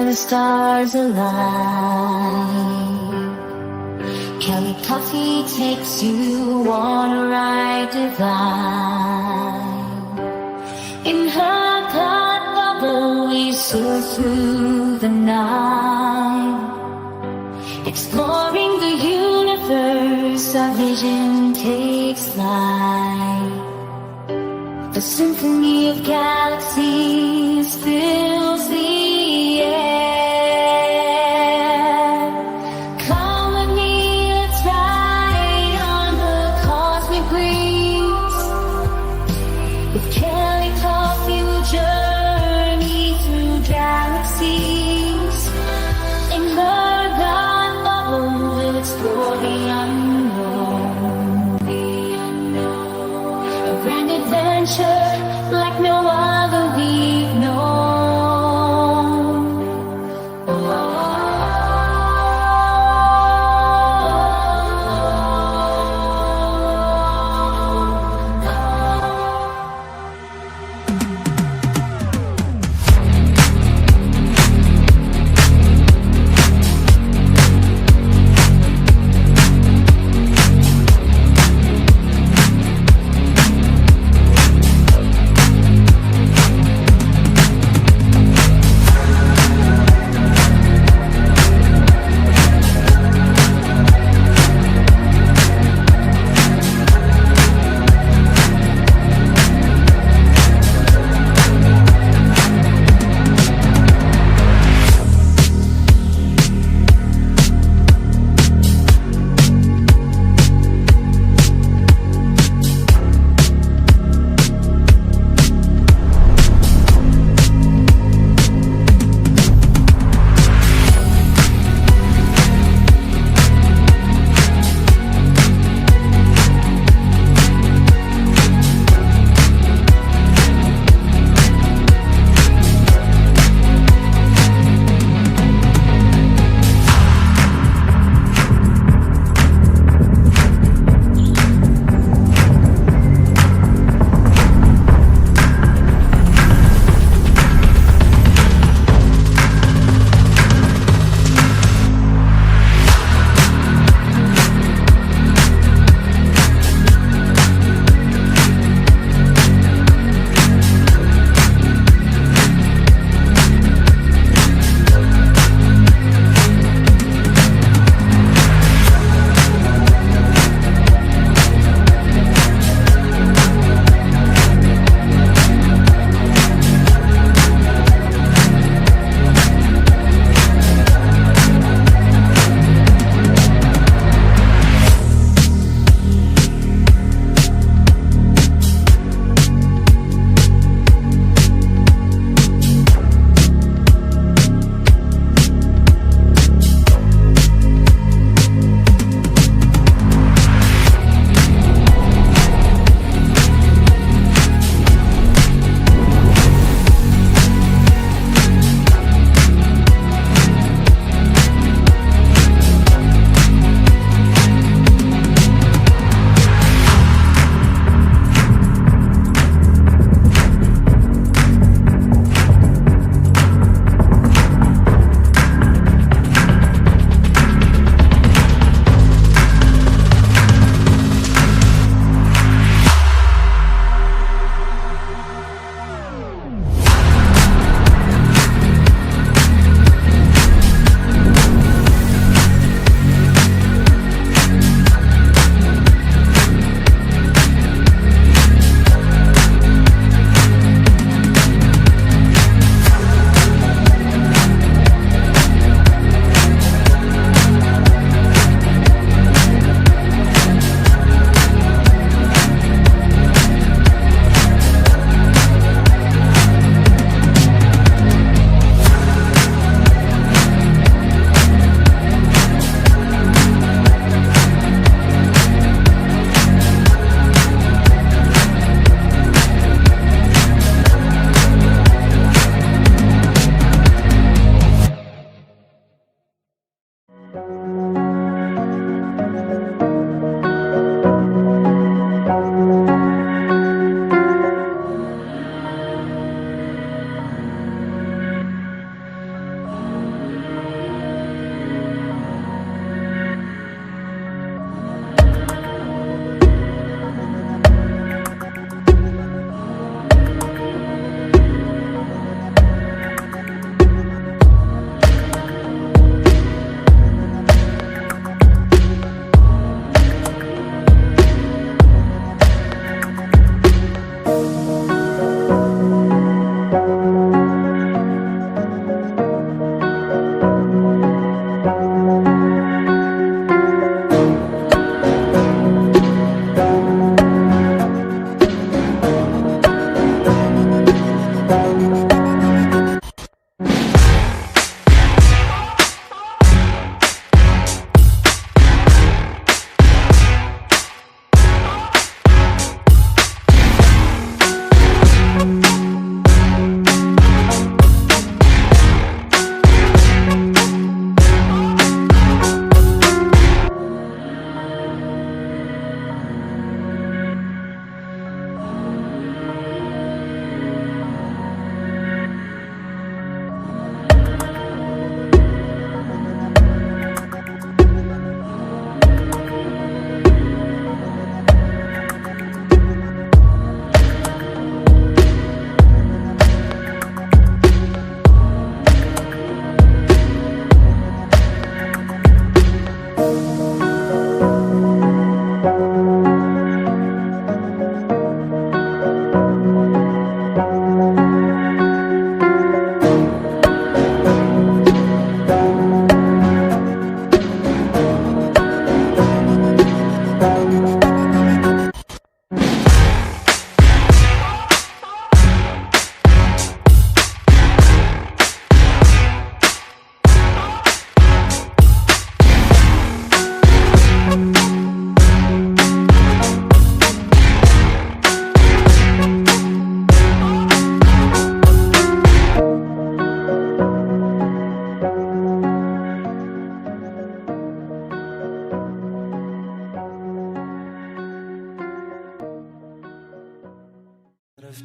the stars align. Kelly Coffee takes you on a ride divine. In her thought bubble we soar through the night, exploring the universe, our vision takes flight. The symphony of galaxies fills the air. Come with me, let's ride on the cosmic breeze. With Kelly Coffee we'll journey through galaxies,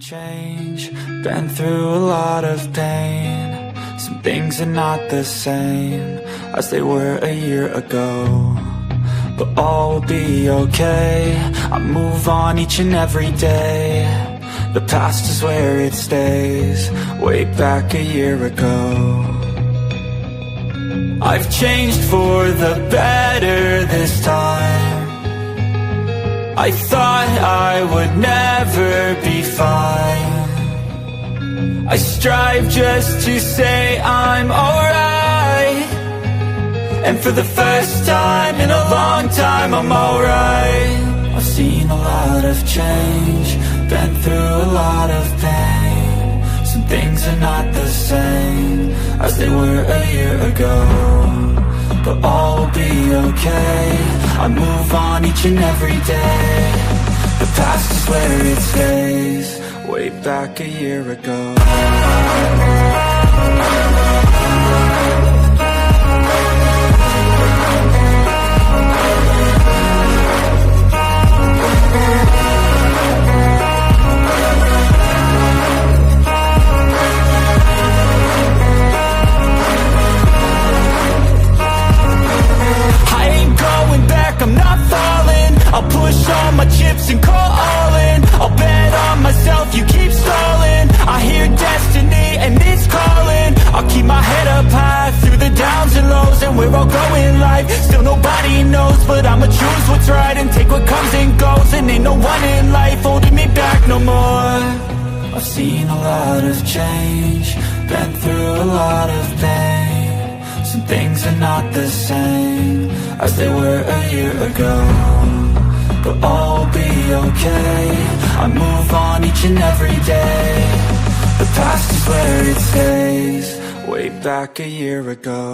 change, been through a lot of pain. Some things are not the same as they were a year ago, but all will be okay. I move on each and every day. The past is where it stays, way back a year ago. I've changed for the better this time. I thought I would never be fine. I strive just to say I'm alright, and for the first time in a long time I'm alright. I've seen a lot of change, been through a lot of pain. Some things are not the same as they were a year ago, but all will be okay. I move on each and every day. The past is where it stays, way back a year ago. I'm not falling, I'll push all my chips and call all in. I'll bet on myself, you keep stalling. I hear destiny and it's calling. I'll keep my head up high through the downs and lows, and we're all growing life. Still nobody knows, but I'ma choose what's right and take what comes and goes. And ain't no one in life holding me back no more. I've seen a lot of change, been through a lot of pain. Some things are not the same as they were a year ago, but all will be okay. I move on each and every day. The past is where it stays, way back a year ago.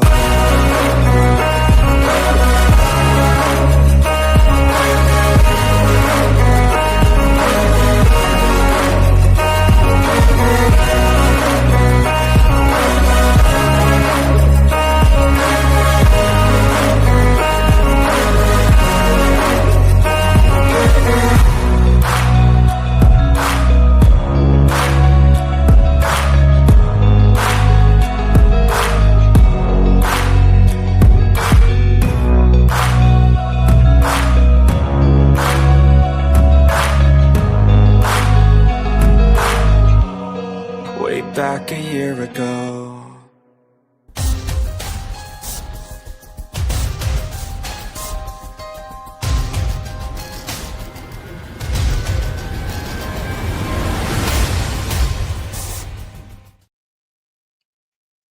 Back a year ago.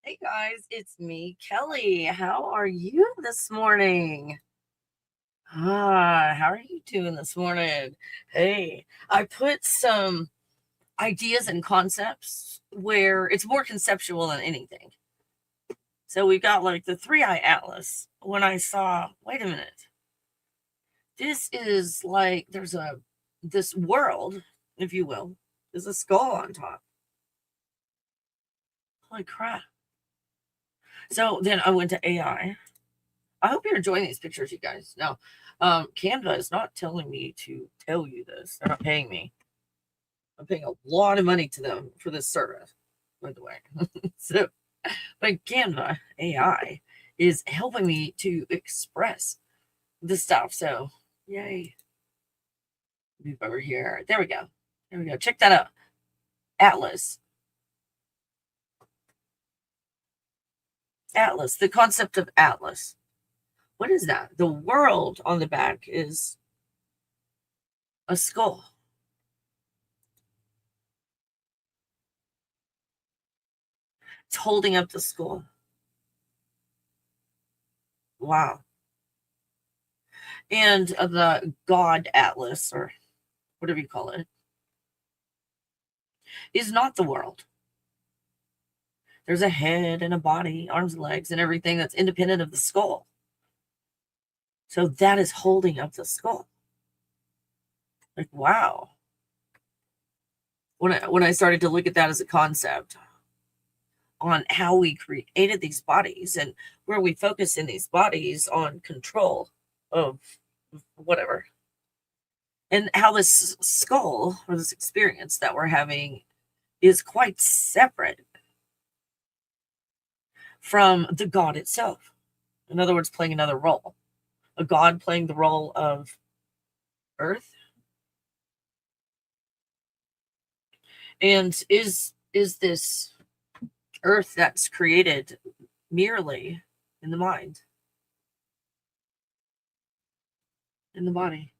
Hey guys, it's me, Kelly. How are you this morning? How are you doing this morning? Hey, I put some ideas and concepts where it's more conceptual than anything. So we got like the 3-eye atlas. When I saw, wait a minute, this is like there's this world, if you will, there's a skull on top. Holy crap. So then I went to AI. I hope you're enjoying these pictures, you guys. Now, Canva is not telling me to tell you this. They're not paying me. I'm paying a lot of money to them for this service, by the way. So, but Canva AI is helping me to express the stuff. So, yay. Move over here. There we go. There we go. Check that out. Atlas. Atlas. The concept of Atlas. What is that? The world on the back is a skull. It's holding up the skull. Wow. And the God Atlas, or whatever you call it, is not the world. There's a head and a body, arms and legs, and everything that's independent of the skull. So that is holding up the skull. Like, wow. When I started to look at that as a concept on how we created these bodies and where we focus in these bodies on control of whatever. And how this skull or this experience that we're having is quite separate from the God itself. In other words, playing another role. A God playing the role of earth. And is this earth that's created merely in the mind, in the body?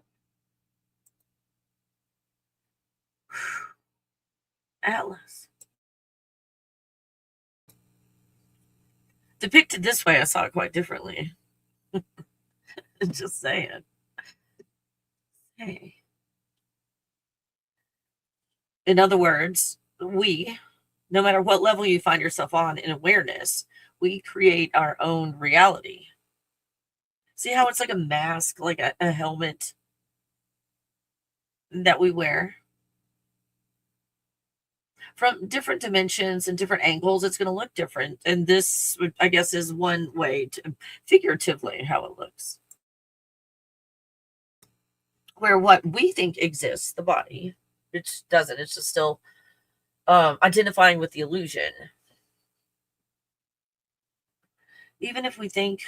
Atlas. Depicted this way, I saw it quite differently. Just saying. Hey. In other words, we, no matter what level you find yourself on in awareness, we create our own reality. See how it's like a mask, like a helmet that we wear? From different dimensions and different angles, it's going to look different. And this, I guess, is one way to figuratively how it looks. Where what we think exists, the body, it doesn't. It's just still identifying with the illusion. Even if we think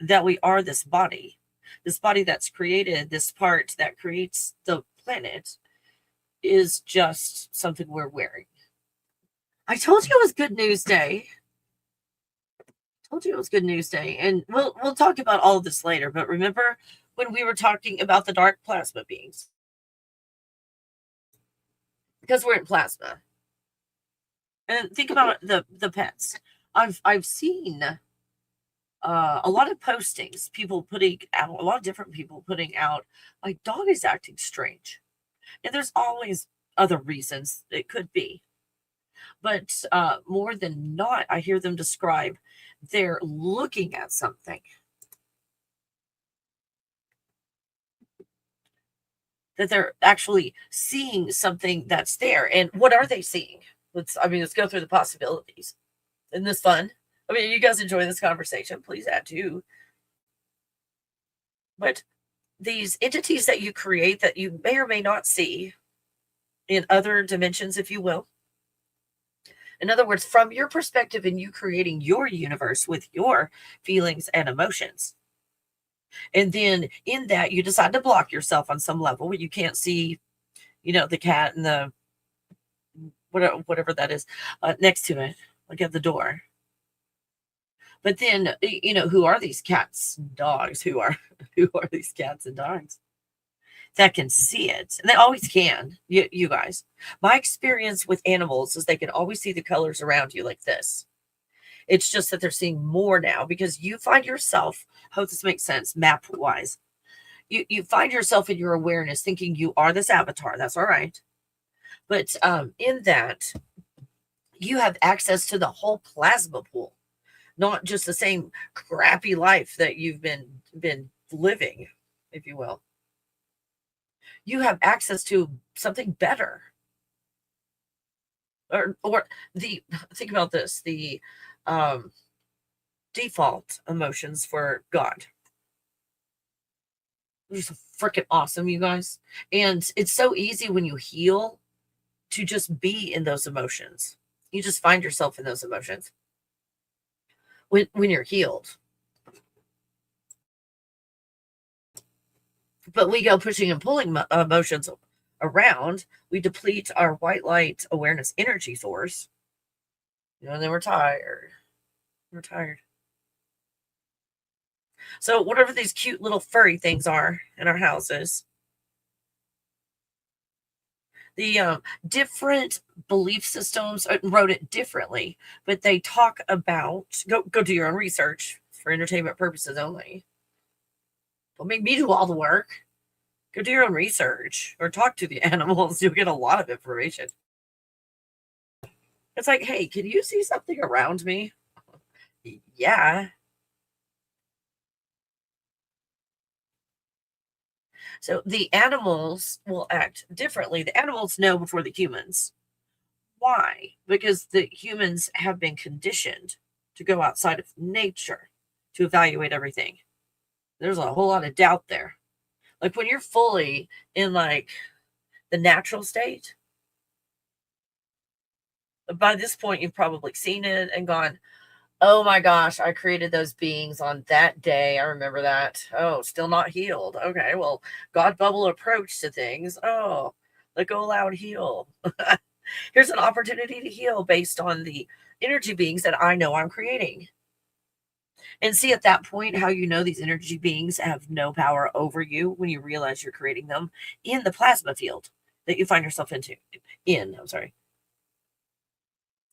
that we are this body that's created, this part that creates the planet, is just something we're wearing. I told you it was Good News Day. And we'll talk about all of this later. But remember when we were talking about the dark plasma beings? Because we're in plasma. And think about the pets. I've seen a lot of postings, people putting out, a lot of different people putting out, my dog is acting strange. And there's always other reasons it could be. But more than not, I hear them describe they're looking at something. That they're actually seeing something that's there. And what are they seeing? Let's go through the possibilities. Isn't this fun? I mean, you guys enjoy this conversation, please add to. But these entities that you create that you may or may not see in other dimensions, if you will. In other words, from your perspective and you creating your universe with your feelings and emotions. And then in that, you decide to block yourself on some level where you can't see, the cat and the whatever that is next to it, like at the door. But then, who are these cats and dogs? Who are these cats and dogs that can see it? And they always can, you guys. My experience with animals is they can always see the colors around you like this. It's just that they're seeing more now because you find yourself, hope this makes sense, map-wise. You find yourself in your awareness thinking you are this avatar. That's all right. But in that, you have access to the whole plasma pool. Not just the same crappy life that you've been living, if you will. You have access to something better. Or think about this, the default emotions for God. It's freaking awesome, you guys. And it's so easy when you heal to just be in those emotions. You just find yourself in those emotions. When you're healed. But we go pushing and pulling emotions around. We deplete our white light awareness energy source. And then we're tired. So whatever these cute little furry things are in our houses, the different belief systems wrote it differently, but they talk about, go do your own research for entertainment purposes only. Don't make me do all the work. Go do your own research or talk to the animals. You'll get a lot of information. It's like, hey, can you see something around me? Yeah. So the animals will act differently. The animals know before the humans. Why? Because the humans have been conditioned to go outside of nature to evaluate everything. There's a whole lot of doubt there. Like when you're fully in like the natural state, by this point you've probably seen it and gone, oh my gosh, I created those beings on that day. I remember that. Oh, still not healed. Okay, well, God bubble approach to things. Oh, let go, allow, and heal. Here's an opportunity to heal based on the energy beings that I know I'm creating. And see at that point how you know these energy beings have no power over you when you realize you're creating them in the plasma field that you find yourself I'm sorry.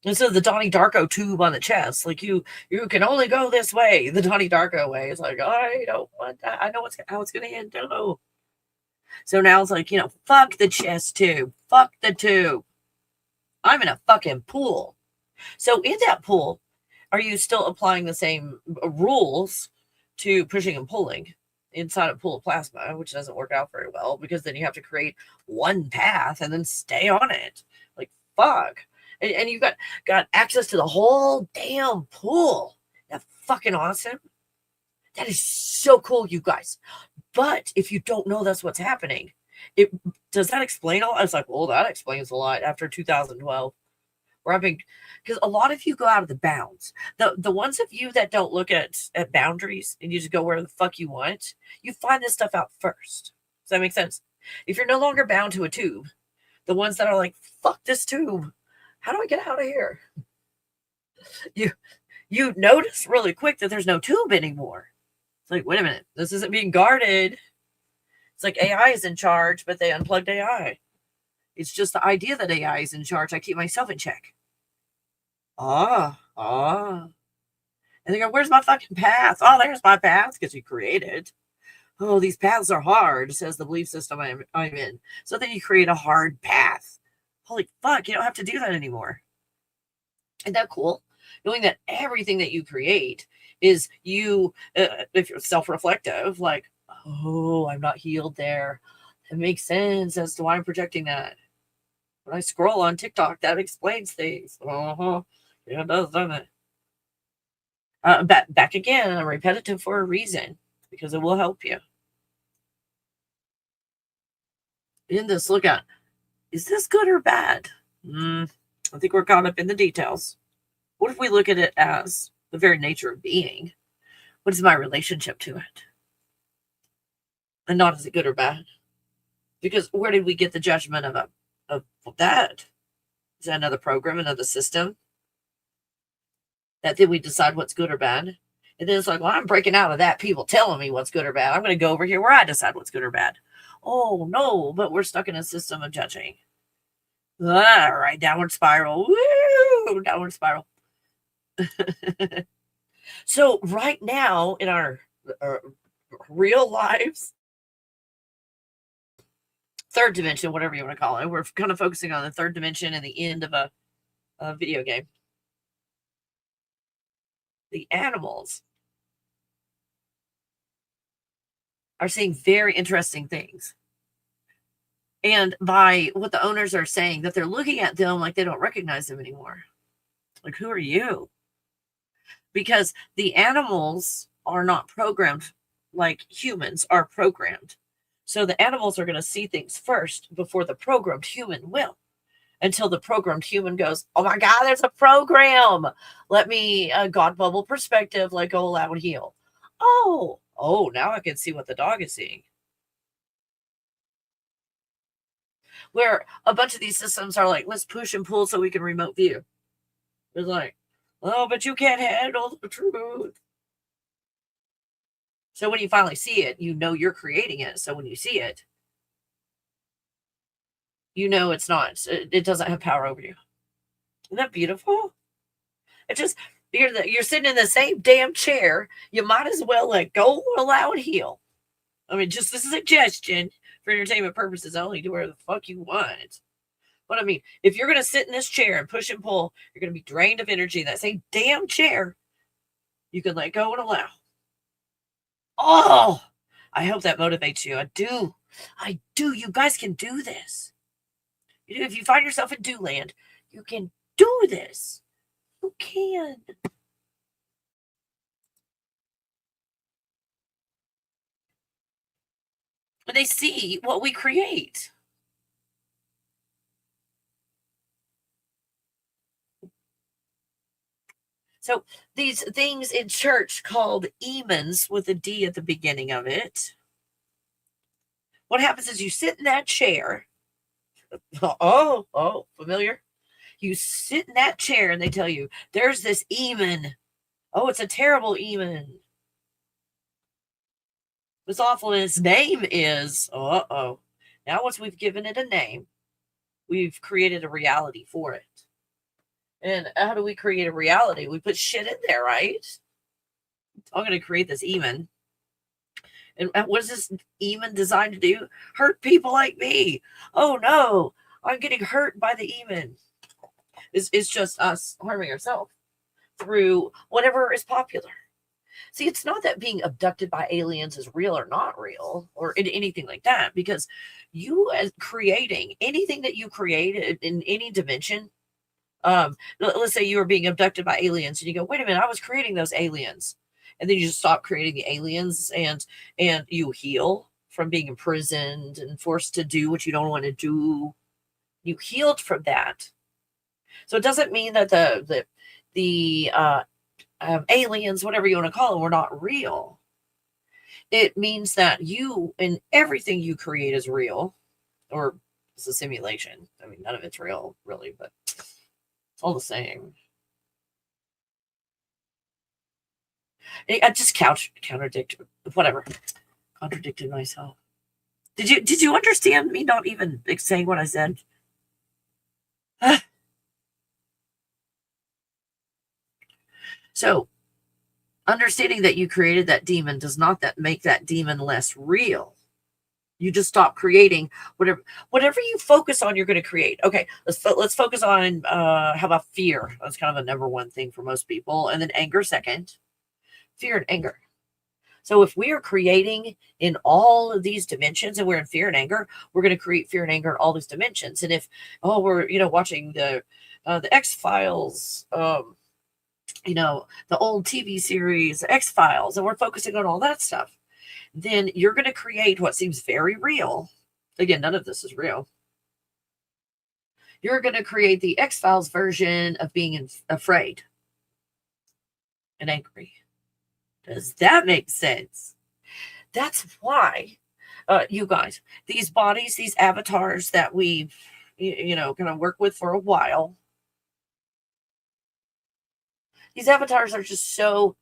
Instead of the Donnie Darko tube on the chest, like you can only go this way. The Donnie Darko way. It's like, I don't want that. I know how it's gonna end. No. So now it's like, fuck the chest tube. Fuck the tube. I'm in a fucking pool. So in that pool, are you still applying the same rules to pushing and pulling inside a pool of plasma, which doesn't work out very well because then you have to create one path and then stay on it. Like, fuck. And you've got access to the whole damn pool. That's fucking awesome. That is so cool, you guys. But if you don't know that's what's happening, does that explain all? I was like, well, that explains a lot after 2012. Because a lot of you go out of the bounds. The ones of you that don't look at boundaries and you just go where the fuck you want, you find this stuff out first. Does that make sense? If you're no longer bound to a tube, the ones that are like, fuck this tube, how do I get out of here? You notice really quick that there's no tube anymore. It's like, wait a minute, this isn't being guarded. It's like AI is in charge, but they unplugged AI. It's just the idea that AI is in charge. I keep myself in check. And they go, where's my fucking path? Oh, there's my path because you created. Oh, these paths are hard, says the belief system I'm in. So then you create a hard path. Holy fuck, you don't have to do that anymore. Isn't that cool? Knowing that everything that you create is you, if you're self-reflective, like, oh, I'm not healed there. It makes sense as to why I'm projecting that. When I scroll on TikTok, that explains things. Yeah, it does, doesn't it? Back again, I'm repetitive for a reason, because it will help you. In this, look at, is this good or bad? I think we're caught up in the details. What if we look at it as the very nature of being? What is my relationship to it? And not is it good or bad? Because where did we get the judgment of that? Is that another program, another system? That then we decide what's good or bad? And then it's like, well, I'm breaking out of that. People telling me what's good or bad. I'm going to go over here where I decide what's good or bad. Oh, no, but we're stuck in a system of judging. Right, downward spiral. Woo, downward spiral. So right now in our real lives, third dimension, whatever you want to call it, we're kind of focusing on the third dimension and the end of a video game. The animals are seeing very interesting things. And by what the owners are saying, that they're looking at them like they don't recognize them anymore. Like, who are you? Because the animals are not programmed like humans are programmed. So the animals are going to see things first before the programmed human will. Until the programmed human goes, oh my God, there's a program. Let me, God bubble perspective, let go, allow, and heal. Oh, now I can see what the dog is seeing. Where a bunch of these systems are like, let's push and pull so we can remote view. It's like, oh, but you can't handle the truth. So when you finally see it, you know you're creating it. So when you see it, you know it's not, it doesn't have power over you. Isn't that beautiful? It just, you're sitting in the same damn chair. You might as well let go, allow, and heal. I mean, just a suggestion for entertainment purposes only. Do whatever the fuck you want. But I mean, if you're going to sit in this chair and push and pull, you're going to be drained of energy in that same damn chair. You can let go and allow. Oh, I hope that motivates you. I do. You guys can do this. If you find yourself in do land, you can do this. You can. when they see what we create. So these things in church called emons with a D at the beginning of it. What happens is you sit in that chair. Oh, familiar? You sit in that chair and they tell you, there's this emon. Oh, it's a terrible emon. It's awful. And its name is, now once we've given it a name, we've created a reality for it. And how do we create a reality? We put shit in there, right? I'm going to create this emon. And what is this emon designed to do? Hurt people like me. Oh no, I'm getting hurt by the emon. It's just us harming ourselves through whatever is popular. See, it's not that being abducted by aliens is real or not real or anything like that, because you as creating anything that you create in any dimension, let's say you were being abducted by aliens and you go, wait a minute, I was creating those aliens. And then you just stop creating the aliens and you heal from being imprisoned and forced to do what you don't want to do. You healed from that. So it doesn't mean that the aliens, whatever you want to call them, were not real. It means that you and everything you create is real, or it's a simulation. I mean, none of it's real, really, but it's all the same. I just contradicted myself. Did you understand me not even saying what I said? So, understanding that you created that demon does not make that demon less real. You just stop creating whatever you focus on, you're going to create. Okay, let's focus on how about fear? That's kind of a number one thing for most people, and then anger second. Fear and anger. So if we are creating in all of these dimensions and we're in fear and anger, we're going to create fear and anger in all these dimensions. And if we're watching the X-Files, the old TV series X-Files, and we're focusing on all that stuff, then you're going to create what seems very real. Again, none of this is real. You're going to create the X-Files version of being afraid and angry. Does that make sense? That's why, you guys, these bodies, these avatars that we've, kind of work with for a while, these avatars are just so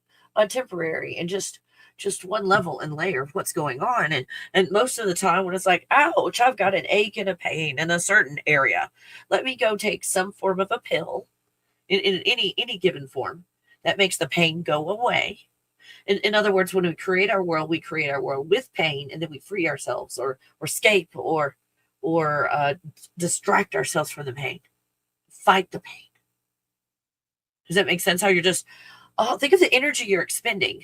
temporary and just one level and layer of what's going on. And most of the time when it's like, ouch, I've got an ache and a pain in a certain area, let me go take some form of a pill in any given form that makes the pain go away. In other words, when we create our world with pain, and then we free ourselves or escape or distract ourselves from the pain, fight the pain. Does that make sense? How you're just, think of the energy you're expending.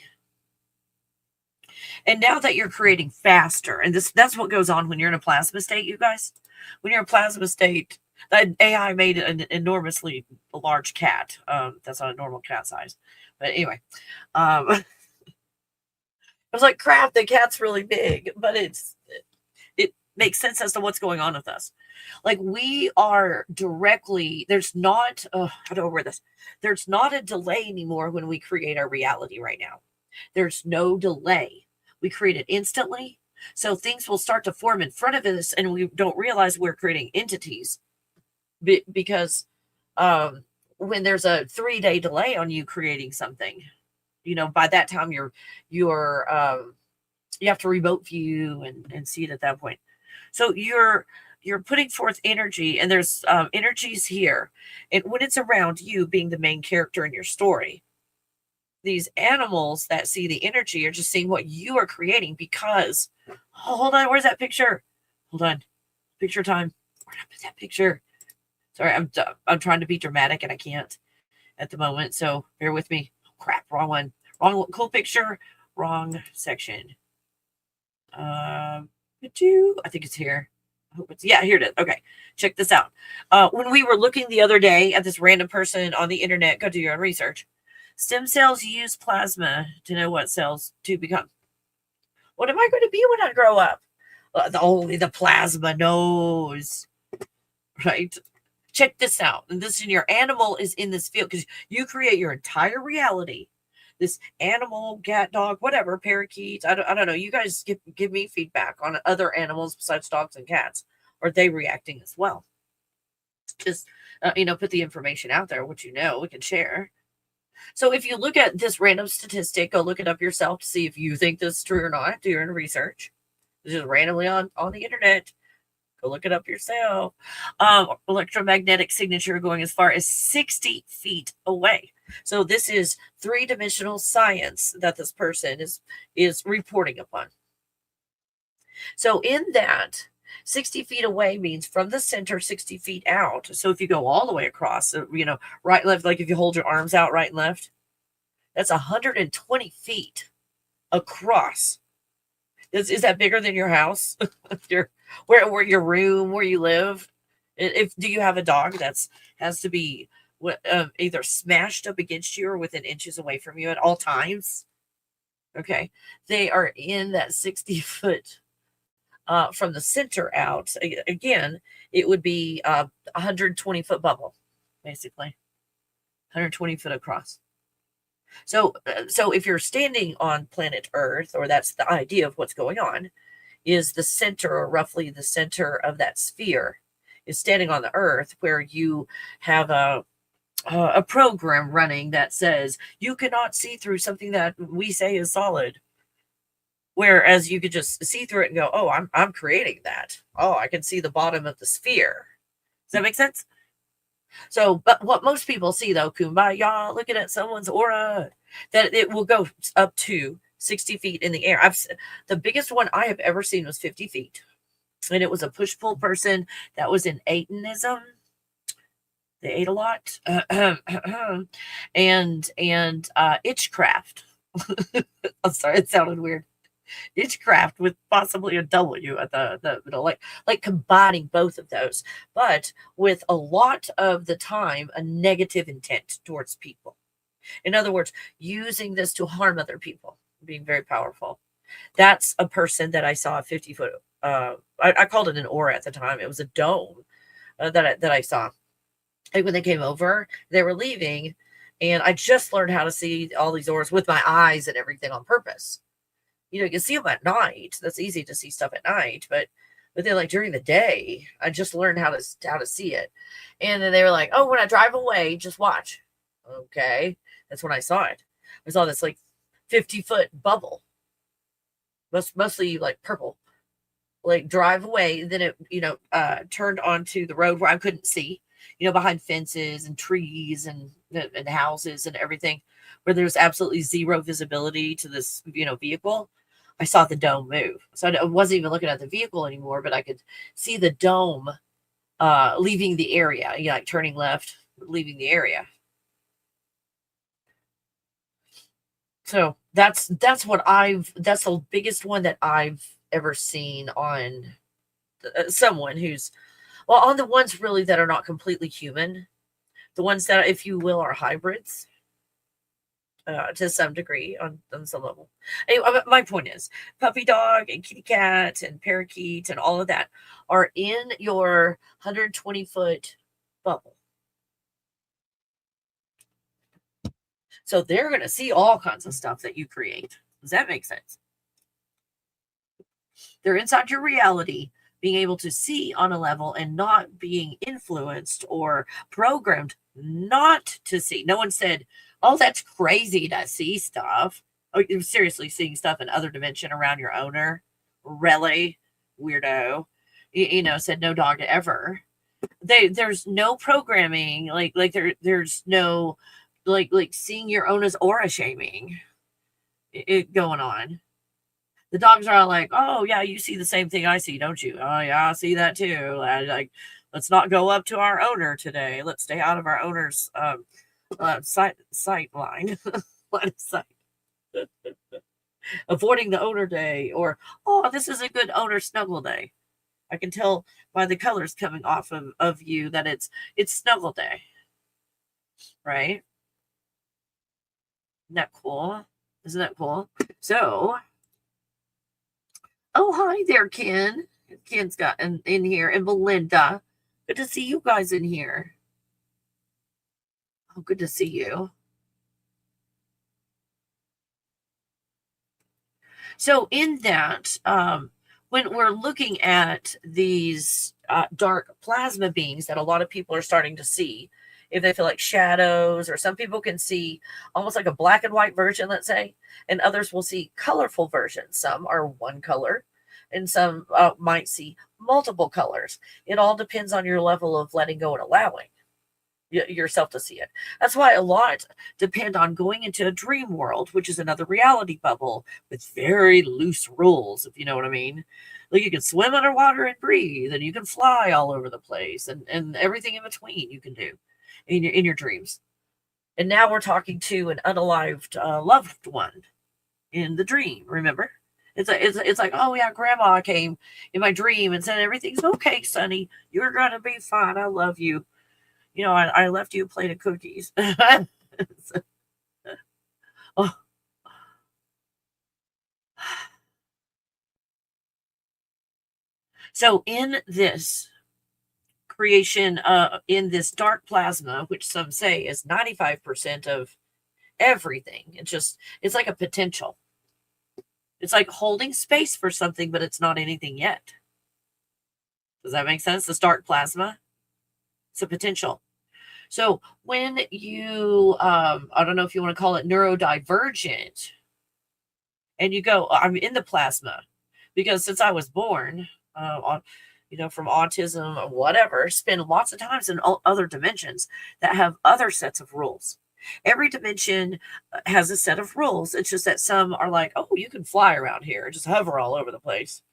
And now that you're creating faster, and that's what goes on when you're in a plasma state, you guys. When you're in a plasma state, that AI made an enormously large cat. That's not a normal cat size. But anyway, I was like, crap, the cat's really big, but it makes sense as to what's going on with us. Like we are directly, there's not, how do I word this? There's not a delay anymore when we create our reality right now. There's no delay. We create it instantly. So things will start to form in front of us and we don't realize we're creating entities because when there's a 3-day delay on you creating something, by that time you have to remote view and see it at that point. So you're putting forth energy, and there's energies here. And when it's around you being the main character in your story, these animals that see the energy are just seeing what you are creating because, hold on, where's that picture? Hold on. Picture time. Where did I put that picture? Sorry, I'm trying to be dramatic and I can't at the moment. So bear with me. Crap, wrong one. Wrong, cool picture, wrong section. I think it's here. I hope it's, here it is. Okay, check this out. When we were looking the other day at this random person on the internet, go do your own research. Stem cells use plasma to know what cells to become. What am I going to be when I grow up? Only the plasma knows, right? Check this out. And this, in your animal is in this field because you create your entire reality. This animal, cat, dog, whatever, parakeet. I don't know. You guys give me feedback on other animals besides dogs and cats. Are they reacting as well? Just put the information out there. What we can share. So if you look at this random statistic, go look it up yourself to see if you think this is true or not. Do your own research. It's just randomly on the internet. Go look it up yourself. Electromagnetic signature going as far as 60 feet away. So this is three-dimensional science that this person is reporting upon. So in that, 60 feet away means from the center, 60 feet out. So if you go all the way across, right, left, like if you hold your arms out right and left, that's 120 feet across. Is that bigger than your house? where your room, where you live? Do you have a dog that's has to be either smashed up against you or within inches away from you at all times? Okay, they are in that 60 foot from the center out. Again, it would be a 120 foot bubble, basically 120 foot across. So if you're standing on planet Earth, or that's the idea of what's going on, is the center, or roughly the center of that sphere, is standing on the Earth, where you have a program running that says you cannot see through something that we say is solid. Whereas you could just see through it and go, oh, I'm creating that. Oh, I can see the bottom of the sphere. Does that make sense? So, but what most people see though, kumbaya, looking at someone's aura, that it will go up to 60 feet in the air. The biggest one I have ever seen was 50 feet. And it was a push-pull person that was in Atenism. They ate a lot. and itchcraft. I'm sorry, it sounded weird. Itchcraft with possibly a W at the middle, like combining both of those, but with a lot of the time a negative intent towards people. In other words, using this to harm other people, being very powerful. That's a person that I saw 50 foot. I called it an aura at the time. It was a dome that I saw. And when they came over, they were leaving, and I just learned how to see all these auras with my eyes and everything on purpose. You can see them at night. That's easy to see stuff at night, but then like during the day, I just learned how to see it. And then they were like, "Oh, when I drive away, just watch." Okay, that's when I saw it. I saw this like 50-foot bubble, mostly like purple, like drive away. And then it turned onto the road where I couldn't see, behind fences and trees and houses and everything, where there's absolutely zero visibility to this vehicle. I saw the dome move. So I wasn't even looking at the vehicle anymore, but I could see the dome leaving the area, like turning left, leaving the area. So that's the biggest one that I've ever seen on someone who's, well, on the ones really that are not completely human, the ones that, if you will, are hybrids. To some degree, on some level. Anyway, my point is, puppy dog and kitty cat and parakeet and all of that are in your 120-foot bubble. So they're going to see all kinds of stuff that you create. Does that make sense? They're inside your reality, being able to see on a level and not being influenced or programmed not to see. No one said, "Oh, that's crazy to see stuff." Oh, you're seriously seeing stuff in other dimension around your owner? Really? Weirdo. Said no dog ever. There's no programming, there's no like seeing your owner's aura shaming it going on. The dogs are all like, "Oh yeah, you see the same thing I see, don't you?" "Oh yeah, I see that too." Like, let's not go up to our owner today. Let's stay out of our owner's sight line. Line of sight. Avoiding the owner day, or, "Oh, this is a good owner snuggle day. I can tell by the colors coming off of you that it's snuggle day." Right? Isn't that cool? So Oh, hi there, Ken. Ken's got in here, and Belinda. Good to see you guys in here. Oh, good to see you. So in that, when we're looking at these dark plasma beings that a lot of people are starting to see, if they feel like shadows, or some people can see almost like a black and white version, let's say, and others will see colorful versions. Some are one color, and some might see multiple colors. It all depends on your level of letting go and allowing yourself to see it. That's why a lot depend on going into a dream world, which is another reality bubble with very loose rules, if you know what I mean. Like you can swim underwater and breathe, and you can fly all over the place, and everything in between you can do in your dreams. And now we're talking to an unalived loved one in the dream. Remember, it's like, oh yeah, Grandma came in my dream and said everything's okay, Sonny. You're gonna be fine. I love you. You know, I left you a plate of cookies. Oh. So in this creation, in this dark plasma, which some say is 95% of everything, it's like a potential. It's like holding space for something, but it's not anything yet. Does that make sense? This dark plasma, it's a potential. So when you, I don't know if you want to call it neurodivergent, and you go, I'm in the plasma, because since I was born, from autism or whatever, spend lots of times in other dimensions that have other sets of rules. Every dimension has a set of rules. It's just that some are like, oh, you can fly around here, just hover all over the place.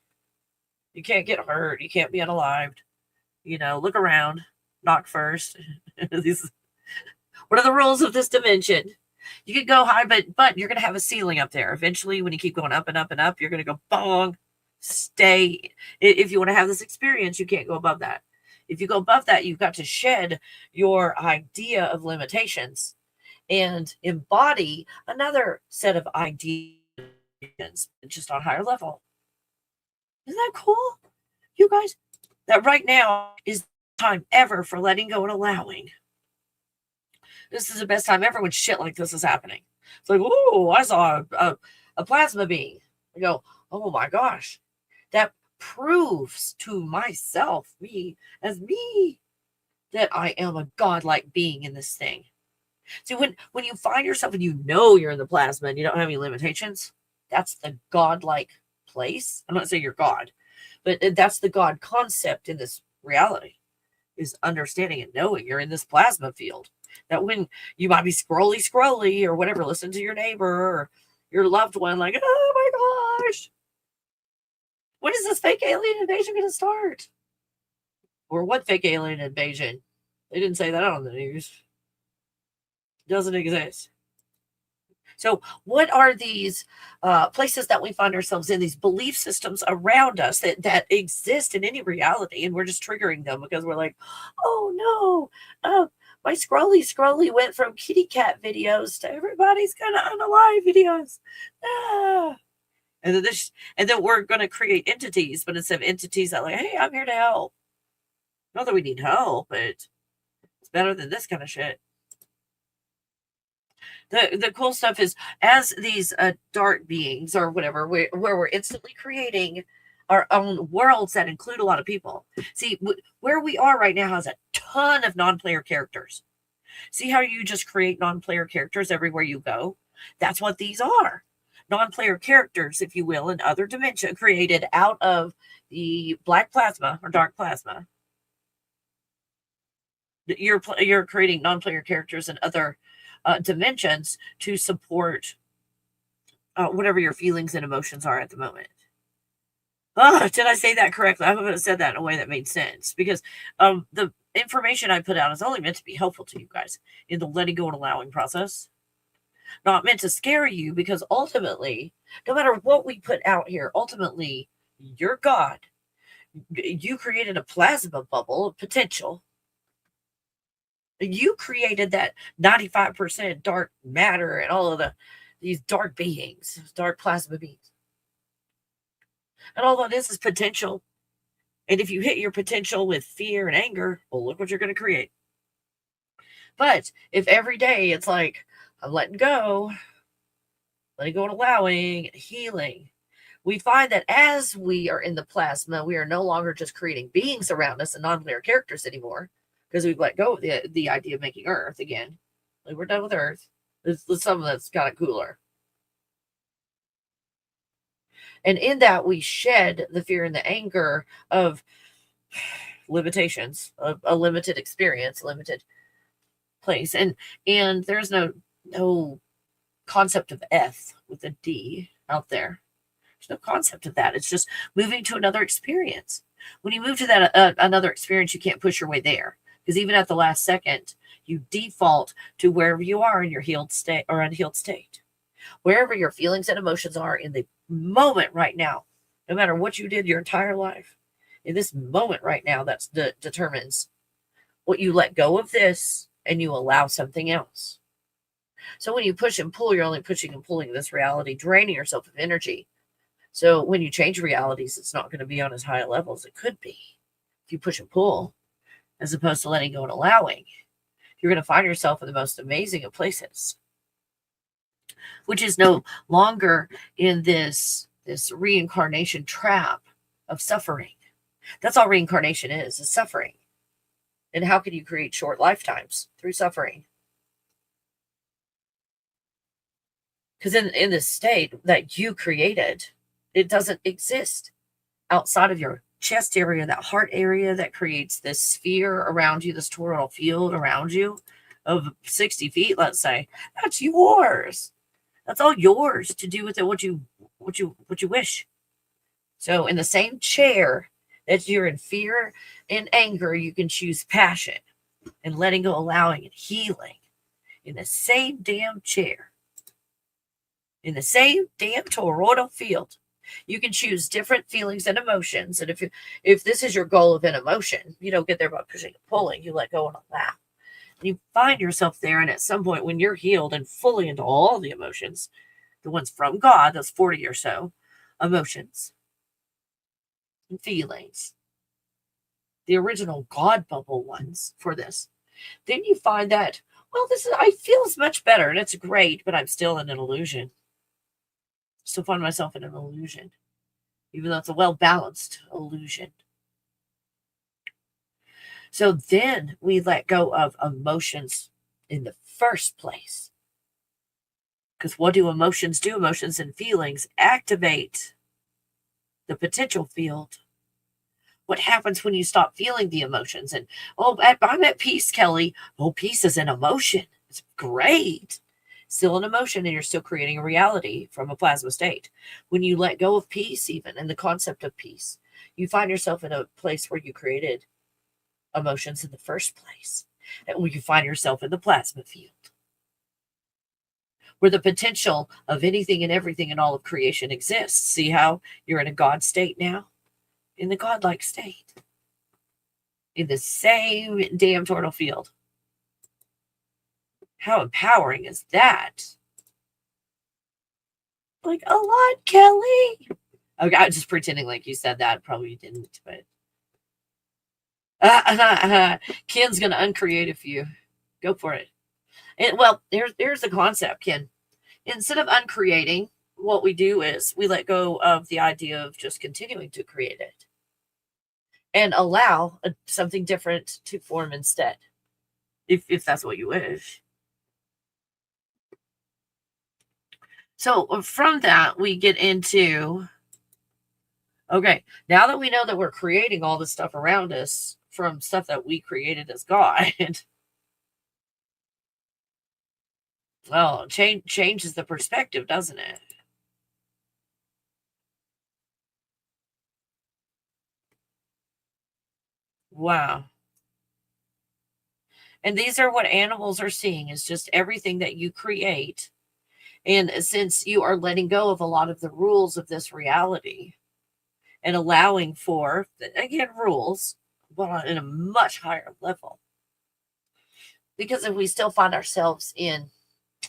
You can't get hurt. You can't be unalived. Look around, knock first. What are the rules of this dimension? You can go high, but you're going to have a ceiling up there. Eventually, when you keep going up and up and up, you're going to go bong. Stay. If you want to have this experience, you can't go above that. If you go above that, you've got to shed your idea of limitations and embody another set of ideas, just on a higher level. Isn't that cool, you guys? That right now is the time ever for letting go and allowing. This is the best time ever when shit like this is happening. It's like, oh, I saw a plasma being. I go, oh my gosh. That proves to myself, me, that I am a godlike being in this thing. See, when you find yourself and you know you're in the plasma and you don't have any limitations, that's the godlike place. I'm not saying you're God, but that's the God concept in this reality, is understanding and knowing you're in this plasma field. That when you might be scrolly or whatever, listen to your neighbor or your loved one, like, oh my gosh, when is this fake alien invasion going to start? Or what fake alien invasion? They didn't say that on the news. It doesn't exist. So what are these places that we find ourselves in, these belief systems around us that exist in any reality, and we're just triggering them because we're like, oh no, my scrolly went from kitty cat videos to everybody's kind of unalive videos. Ah. And then we're going to create entities, but instead of entities that like, hey, I'm here to help. Not that we need help, but it's better than this kind of shit. The cool stuff is, as these dark beings or whatever, where we're instantly creating our own worlds that include a lot of people. See, where we are right now has a ton of non-player characters. See how you just create non-player characters everywhere you go? That's what these are. Non-player characters, if you will, in other dimension, created out of the black plasma or dark plasma. You're creating non-player characters in other dimensions to support whatever your feelings and emotions are at the moment. Did I say that correctly? I hope I said that in a way that made sense, because the information I put out is only meant to be helpful to you guys in the letting go and allowing process. Not meant to scare you, because ultimately, no matter what we put out here, ultimately, you're God. You created a plasma bubble of potential. You created that 95% dark matter and all of these dark beings, dark plasma beings. And all that is potential. And if you hit your potential with fear and anger, well, look what you're going to create. But if every day it's like, I'm letting go and allowing, healing, we find that as we are in the plasma, we are no longer just creating beings around us and non-linear characters anymore, because we've let go of the idea of making Earth again. Like, we're done with Earth. There's something that's kind of cooler. And in that, we shed the fear and the anger of limitations, of a limited experience, limited place. And there's no concept of F with a D out there. There's no concept of that. It's just moving to another experience. When you move to that another experience, you can't push your way there, because even at the last second, you default to wherever you are in your healed state or unhealed state. Wherever your feelings and emotions are in the moment right now, no matter what you did your entire life, in this moment right now, that determines what you let go of this and you allow something else. So when you push and pull, you're only pushing and pulling this reality, draining yourself of energy. So when you change realities, it's not going to be on as high a level as it could be. If you push and pull, as opposed to letting go and allowing, you're going to find yourself in the most amazing of places, which is no longer in this reincarnation trap of suffering. That's all reincarnation is suffering. And how can you create short lifetimes? Through suffering. Because in this state that you created, it doesn't exist outside of your chest area, that heart area that creates this sphere around you, this toroidal field around you of 60 feet, let's say. That's yours. That's all yours to do with it what you wish. So in the same chair that you're in fear and anger, you can choose passion and letting go, allowing, and healing in the same damn chair. In the same damn toroidal field. You can choose different feelings and emotions. And if this is your goal of an emotion, you don't get there by pushing and pulling. You let go and allow. And you find yourself there. And at some point when you're healed and fully into all the emotions, the ones from God, those 40 or so emotions and feelings, the original God bubble ones for this, then you find that, well, I feel as much better and it's great, but I'm still in an illusion. Still find myself in an illusion, even though it's a well-balanced illusion. So then we let go of emotions in the first place. Because what do emotions do? Emotions and feelings activate the potential field. What happens when you stop feeling the emotions? And, I'm at peace, Kelly. Oh, peace is an emotion. It's great. Still an emotion, and you're still creating a reality from a plasma state. When you let go of peace, even, and the concept of peace, you find yourself in a place where you created emotions in the first place. And when you find yourself in the plasma field, where the potential of anything and everything in all of creation exists. See how you're in a God state now? In the godlike state. In the same damn toroidal field. How empowering is that? Like, a lot, Kelly. Okay, I'm just pretending like you said that. Probably you didn't, but Ken's gonna uncreate a few. Go for it. And well, there's the concept, Ken. Instead of uncreating, what we do is we let go of the idea of just continuing to create it and allow something different to form instead, if that's what you wish. So from that, we get into, okay, now that we know that we're creating all this stuff around us from stuff that we created as God, well, changes the perspective, doesn't it? Wow. And these are what animals are seeing, is just everything that you create. And since you are letting go of a lot of the rules of this reality and allowing for, again, rules, but in a much higher level. Because if we still find ourselves in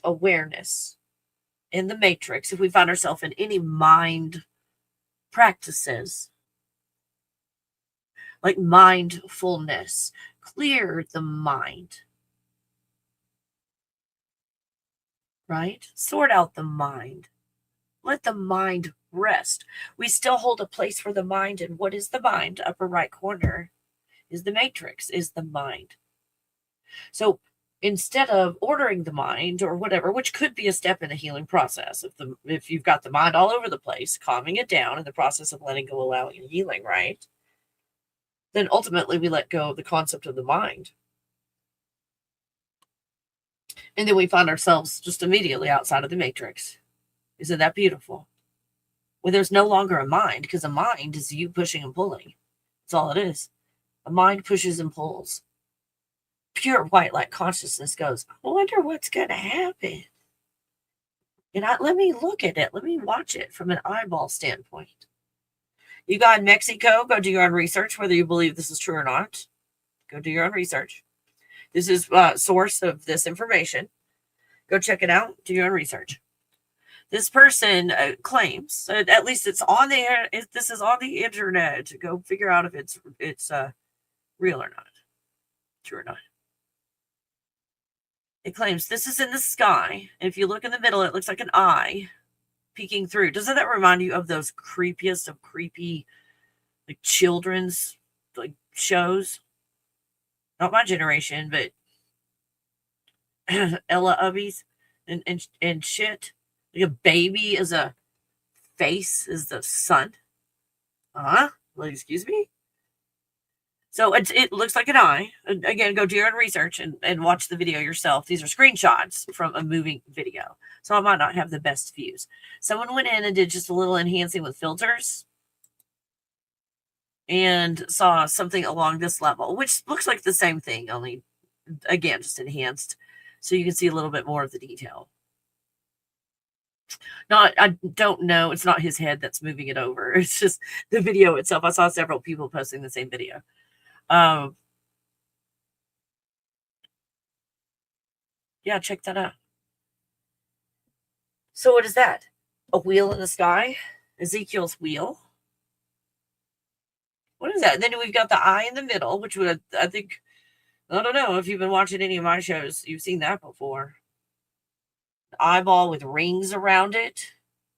awareness, in the matrix, if we find ourselves in any mind practices like mindfulness. Clear the mind, right? Sort out the mind. Let the mind rest. We still hold a place for the mind. And what is the mind? Upper right corner is the matrix, is the mind. So instead of ordering the mind or whatever, which could be a step in the healing process, if you've got the mind all over the place, calming it down in the process of letting go, allowing, and healing, right? Then ultimately we let go of the concept of the mind. And then we find ourselves just immediately outside of the matrix. Isn't that beautiful? Well, there's no longer a mind, because a mind is you pushing and pulling. That's all it is. A mind pushes and pulls. Pure white light consciousness goes, I wonder what's going to happen. And let me look at it. Let me watch it from an eyeball standpoint. You got in Mexico, go do your own research, whether you believe this is true or not. Go do your own research. This is source of this information. Go check it out. Do your own research. This person claims, at least it's on the this is on the internet. Go figure out if it's real or not, true or not. It claims this is in the sky. And if you look in the middle, it looks like an eye peeking through. Doesn't that remind you of those creepiest of creepy, like children's like shows? Not my generation, but Ella Ubbies and shit. Like a baby is a face is the sun. Well, excuse me. So it looks like an eye. Again, go do your own research and watch the video yourself. These are screenshots from a moving video. So I might not have the best views. Someone went in and did just a little enhancing with filters and saw something along this level, which looks like the same thing, only, again, just enhanced. So you can see a little bit more of the detail. I don't know. It's not his head that's moving it over. It's just the video itself. I saw several people posting the same video. Yeah, check that out. So what is that? A wheel in the sky? Ezekiel's wheel? What is that? Then we've got the eye in the middle, which would, I think, I don't know if you've been watching any of my shows, you've seen that before. The eyeball with rings around it,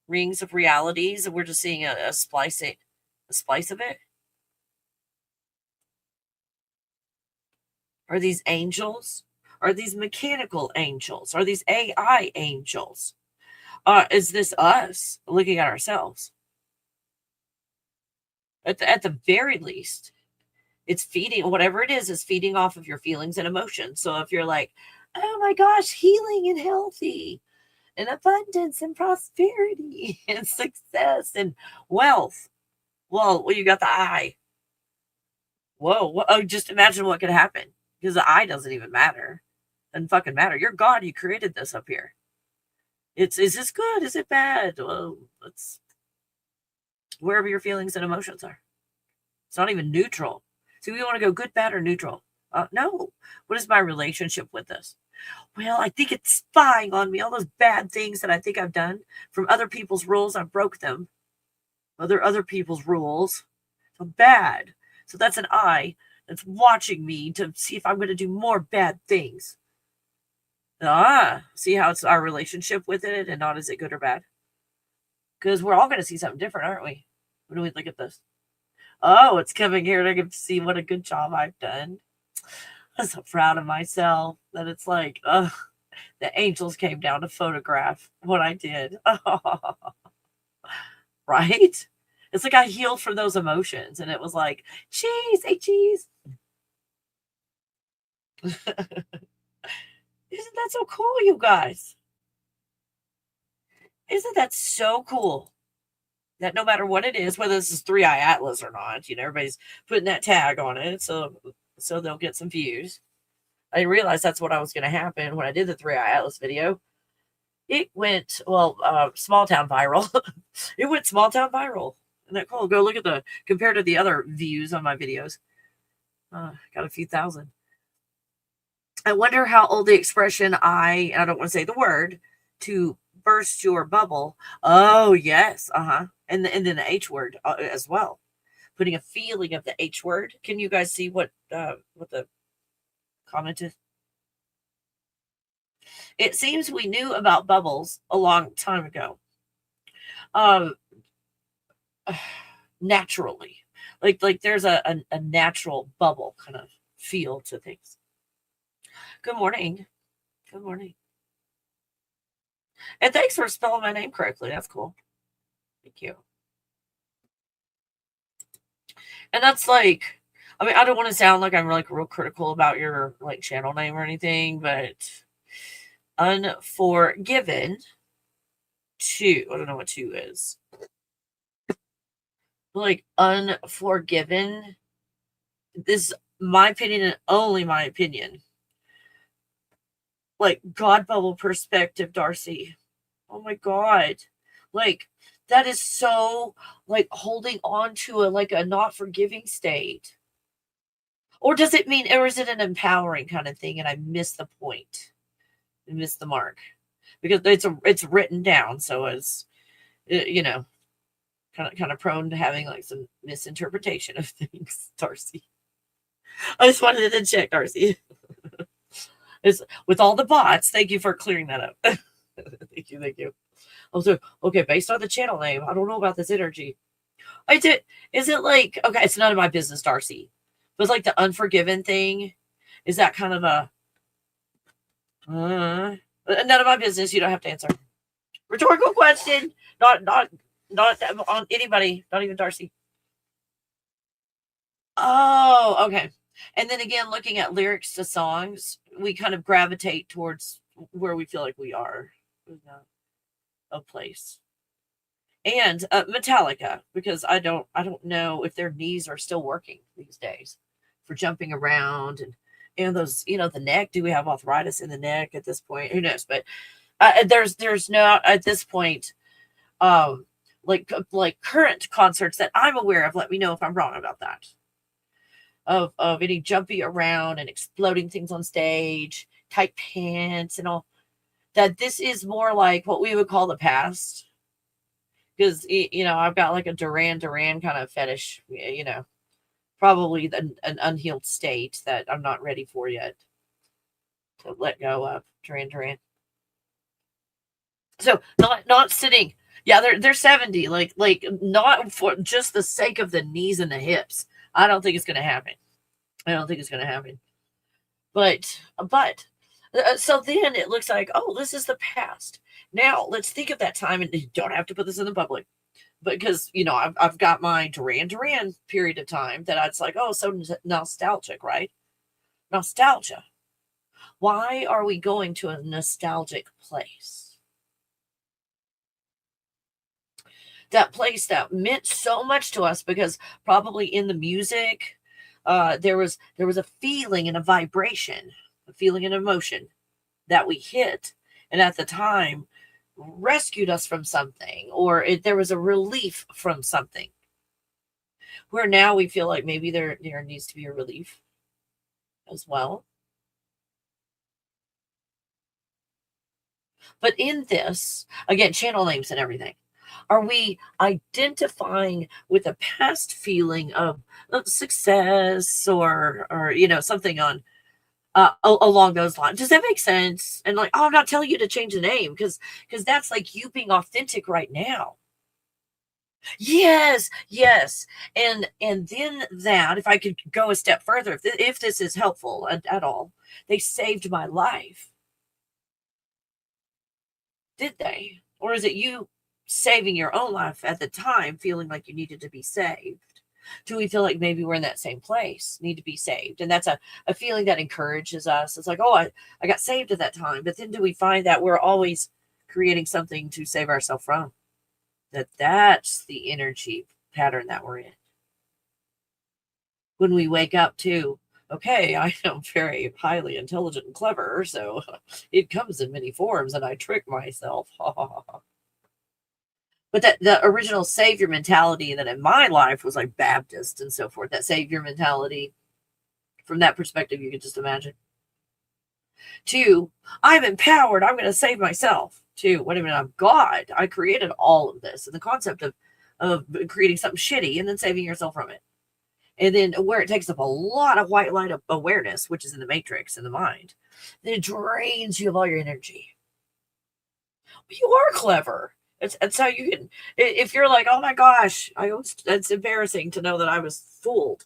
rings of realities, and we're just seeing a splice of it. Are these angels? Are these mechanical angels? Are these AI angels? Is this us looking at ourselves? At the very least, it's feeding, whatever it is feeding off of your feelings and emotions. So if you're like, oh my gosh, healing and healthy and abundance and prosperity and success and wealth. Well, you got the eye. Whoa. Oh, just imagine what could happen, because the eye doesn't even matter. Doesn't fucking matter. You're God. You created this up here. Is this good? Is it bad? Well, it's wherever your feelings and emotions are. It's not even neutral. So we want to go good, bad, or neutral. No. What is my relationship with this? Well, I think it's spying on me. All those bad things that I think I've done from other people's rules, I broke them. Other people's rules. So bad. So that's an eye that's watching me to see if I'm going to do more bad things. See how it's our relationship with it and not is it good or bad? Because we're all going to see something different, aren't we? When we look at this. Oh, it's coming here to see what a good job I've done. I'm so proud of myself that it's like, the angels came down to photograph what I did. Right? It's like I healed from those emotions, and it was like, cheese, hey, cheese. Isn't that so cool, you guys? Isn't that so cool? That no matter what it is, whether this is 3-Eye Atlas or not, everybody's putting that tag on it, so they'll get some views. I realized that's what I was going to happen when I did the 3-Eye Atlas video. It went, small town viral. It went small town viral. Isn't that cool? Go look at compared to the other views on my videos. Got a few thousand. I wonder how old the expression I don't want to say the word, to burst your bubble. Oh, yes. and then the H word as well. Putting a feeling of the H word. Can you guys see what the comment is? It seems we knew about bubbles a long time ago. Um, naturally, like there's a natural bubble kind of feel to things. Good morning. Good morning. And thanks for spelling my name correctly. That's cool. Thank you. And that's like, I mean, I don't want to sound like I'm like real critical about your like channel name or anything, but Unforgiven 2. I don't know what 2 is. Like Unforgiven. This is my opinion and only my opinion. Like God bubble perspective, Darcy. Oh my God. Like that is so like holding on to a like a not forgiving state. Or does it mean, or is it an empowering kind of thing? And I missed the point. I missed the mark. Because it's written down, so it's kind of prone to having like some misinterpretation of things, Darcy. I just wanted to check, Darcy. It's with all the bots. Thank you for clearing that up. Thank you. Also, okay, based on the channel name, I don't know about this energy. Is it like, okay, it's none of my business, Darcy. But it's like the Unforgiven thing. Is that kind of a none of my business? You don't have to answer. Rhetorical question. Not on anybody, not even Darcy. Oh, okay. And then again, looking at lyrics to songs, we kind of gravitate towards where we feel like we are in a place. And Metallica, because I don't know if their knees are still working these days for jumping around and those, the neck. Do we have arthritis in the neck at this point? Who knows? But there's no at this point, like current concerts that I'm aware of. Let me know if I'm wrong about that. Of any jumpy around and exploding things on stage, tight pants and all that. This is more like what we would call the past. Because, I've got like a Duran Duran kind of fetish, probably an unhealed state that I'm not ready for yet to let go of Duran Duran. So not sitting. Yeah, they're 70, like not for just the sake of the knees and the hips. I don't think it's going to happen. But so then it looks like, oh, this is the past. Now let's think of that time, and you don't have to put this in the public, because I've got my Duran Duran period of time that it's like, oh, so nostalgic, right? Nostalgia. Why are we going to a nostalgic place? That place that meant so much to us, because probably in the music, there was a feeling and a vibration, a feeling and emotion that we hit, and at the time rescued us from something, or there was a relief from something. Where now we feel like maybe there needs to be a relief as well. But in this, again, channel names and everything, are we identifying with a past feeling of success or something on along those lines? Does that make sense? And like, oh, I'm not telling you to change the name because that's like you being authentic right now. Yes. And then that, if I could go a step further, if this is helpful at all, they saved my life. Did they? Or is it you saving your own life at the time, feeling like you needed to be saved? Do we feel like maybe we're in that same place, need to be saved? And that's a feeling that encourages us. It's like, oh, I got saved at that time. But then do we find that we're always creating something to save ourselves from? That's the energy pattern that we're in. When we wake up to, okay, I am very highly intelligent and clever, so it comes in many forms and I trick myself. But that the original savior mentality that in my life was like Baptist and so forth, that savior mentality, from that perspective, you could just imagine. 2, I'm empowered. I'm going to save myself. 2, wait a minute, I'm God. I created all of this. And the concept of of creating something shitty and then saving yourself from it. And then where it takes up a lot of white light of awareness, which is in the matrix, in the mind, then it drains you of all your energy. You are clever. It's how you can, if you're like, oh my gosh, it's embarrassing to know that I was fooled.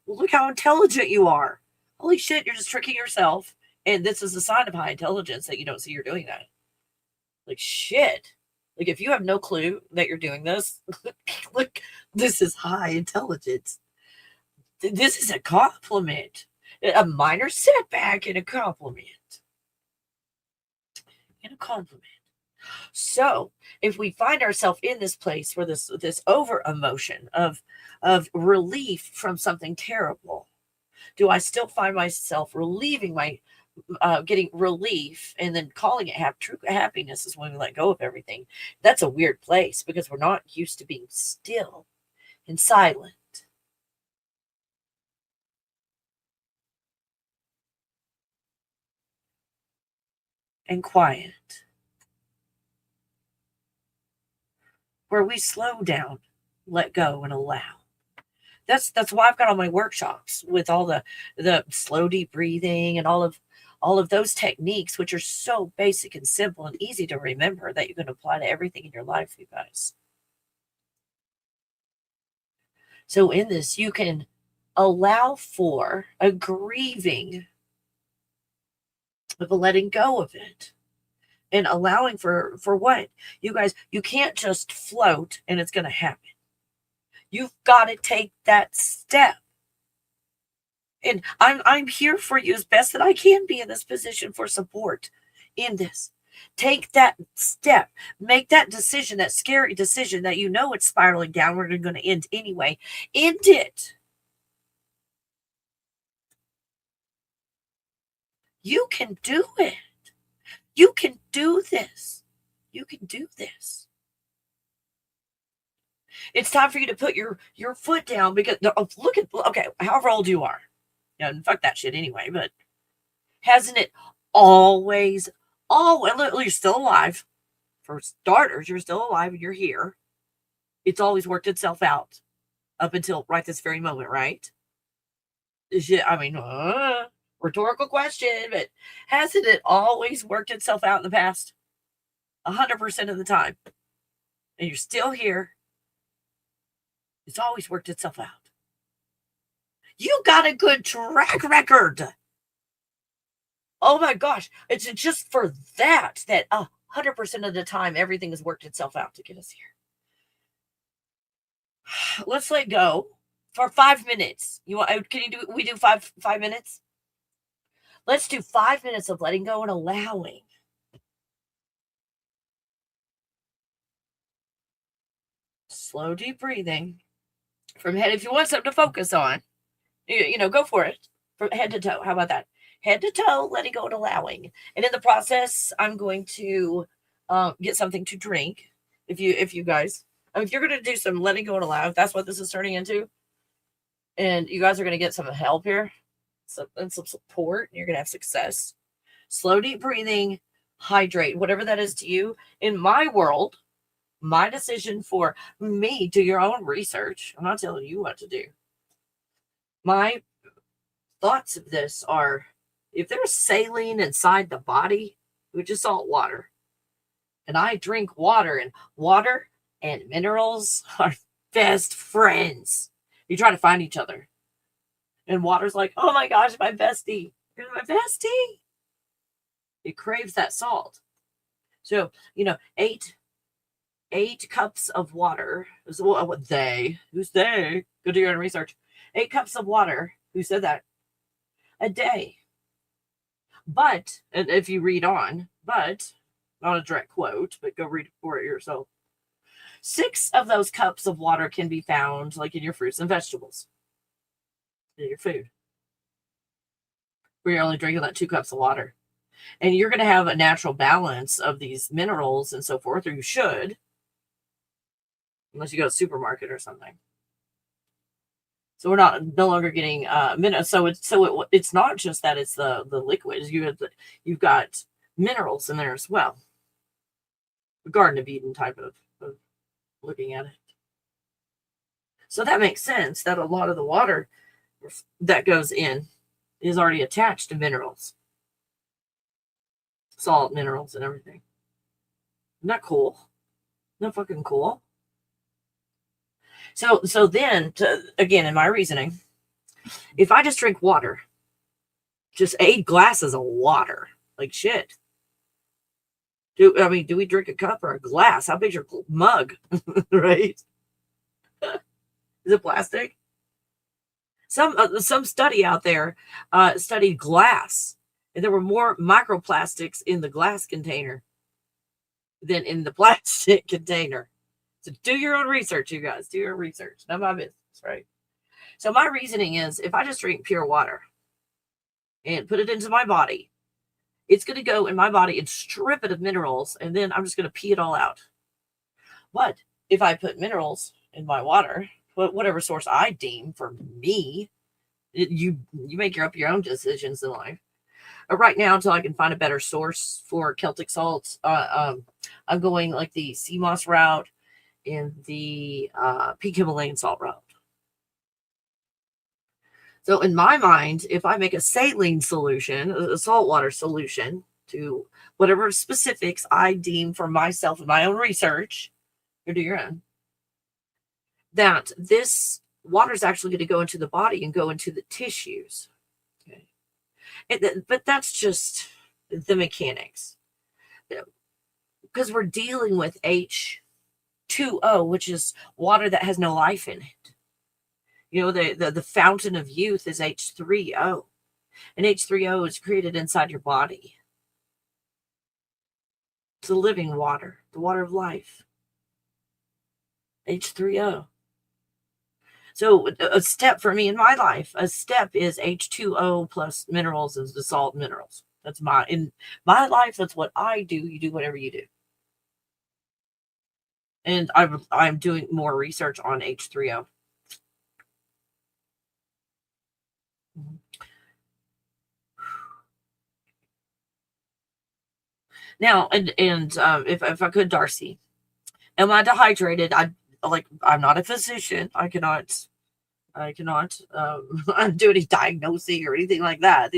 Well, look how intelligent you are. Holy shit, you're just tricking yourself. And this is a sign of high intelligence that you don't see you're doing that. Like, shit. Like, if you have no clue that you're doing this, look, this is high intelligence. This is a compliment. A minor setback and a compliment. And a compliment. So, if we find ourselves in this place where this over emotion of relief from something terrible, do I still find myself relieving my getting relief and then calling it true happiness is when we let go of everything? That's a weird place because we're not used to being still and silent. And quiet. Where we slow down, let go, and allow. That's why I've got all my workshops with all the slow deep breathing and all of those techniques, which are so basic and simple and easy to remember that you can apply to everything in your life, you guys. So in this, you can allow for a grieving of a letting go of it. And allowing for what? You guys, you can't just float and it's going to happen. You've got to take that step. And I'm here for you as best that I can be in this position for support in this. Take that step. Make that decision, that scary decision that you know it's spiraling downward and going to end anyway. End it. You can do it. You can do this. You can do this. It's time for you to put your foot down because look at, okay, however old you are. Yeah, and fuck that shit anyway, but hasn't it always, you're still alive. For starters, you're still alive and you're here. It's always worked itself out up until right this very moment, right? I mean, rhetorical question, but hasn't it always worked itself out in the past? 100% of the time. And you're still here. It's always worked itself out. You got a good track record. Oh my gosh. It's just for that 100% of the time, everything has worked itself out to get us here. Let's let go for 5 minutes. We do 5 minutes? Let's do 5 minutes of letting go and allowing. Slow, deep breathing from head. If you want something to focus on, go for it. From head to toe. How about that? Head to toe, letting go and allowing. And in the process, I'm going to get something to drink. If you guys, if you're going to do some letting go and allow, if that's what this is turning into, and you guys are going to get some help here, and some support, you're going to have success. Slow, deep breathing, hydrate, whatever that is to you. In my world, my decision for me, do your own research. I'm not telling you what to do. My thoughts of this are, if there's saline inside the body, which is salt water, and I drink water and minerals are best friends. You try to find each other. And water's like, oh my gosh, my bestie. You're my bestie. It craves that salt. So, 8 cups of water. Who's they? Go do your own research. 8 cups of water. Who said that? A day. But, and if you read on, but, not a direct quote, but go read for it yourself. 6 of those cups of water can be found like in your fruits and vegetables. In your food. Where you're only drinking like 2 cups of water. And you're going to have a natural balance of these minerals and so forth, or you should. Unless you go to the supermarket or something. So we're no longer getting minerals. So it's not just that it's the liquids. You've got minerals in there as well. The Garden of Eden type of looking at it. So that makes sense that a lot of the water that goes in is already attached to minerals, salt, minerals, and everything. Isn't that cool? Isn't that fucking cool? So then, again, in my reasoning, if I just drink water, just 8 glasses of water, like shit. Do we drink a cup or a glass? How big's your mug? Right? Is it plastic? Some study out there studied glass, and there were more microplastics in the glass container than in the plastic container. So do your own research, you guys. Do your own research. Not my business, right? So my reasoning is, if I just drink pure water and put it into my body, it's going to go in my body and strip it of minerals, and then I'm just going to pee it all out. But if I put minerals in my water, whatever source I deem for me, you make up your own decisions in life. Right now, until I can find a better source for Celtic salts, I'm going like the sea moss route and the pink Himalayan salt route. So in my mind, if I make a saline solution, a saltwater solution to whatever specifics I deem for myself in my own research, or do your own, that this water is actually going to go into the body and go into the tissues. Okay. But that's just the mechanics. Because we're dealing with H2O, which is water that has no life in it. You know, the fountain of youth is H3O. And H3O is created inside your body. It's the living water, the water of life. H3O. So a step for me in my life, a step is H2O plus minerals is the salt minerals. That's in my life, that's what I do. You do whatever you do. And I'm doing more research on H3O. Now, and if I could, Darcy, am I dehydrated? I'm not a physician. I cannot do any diagnosing or anything like that.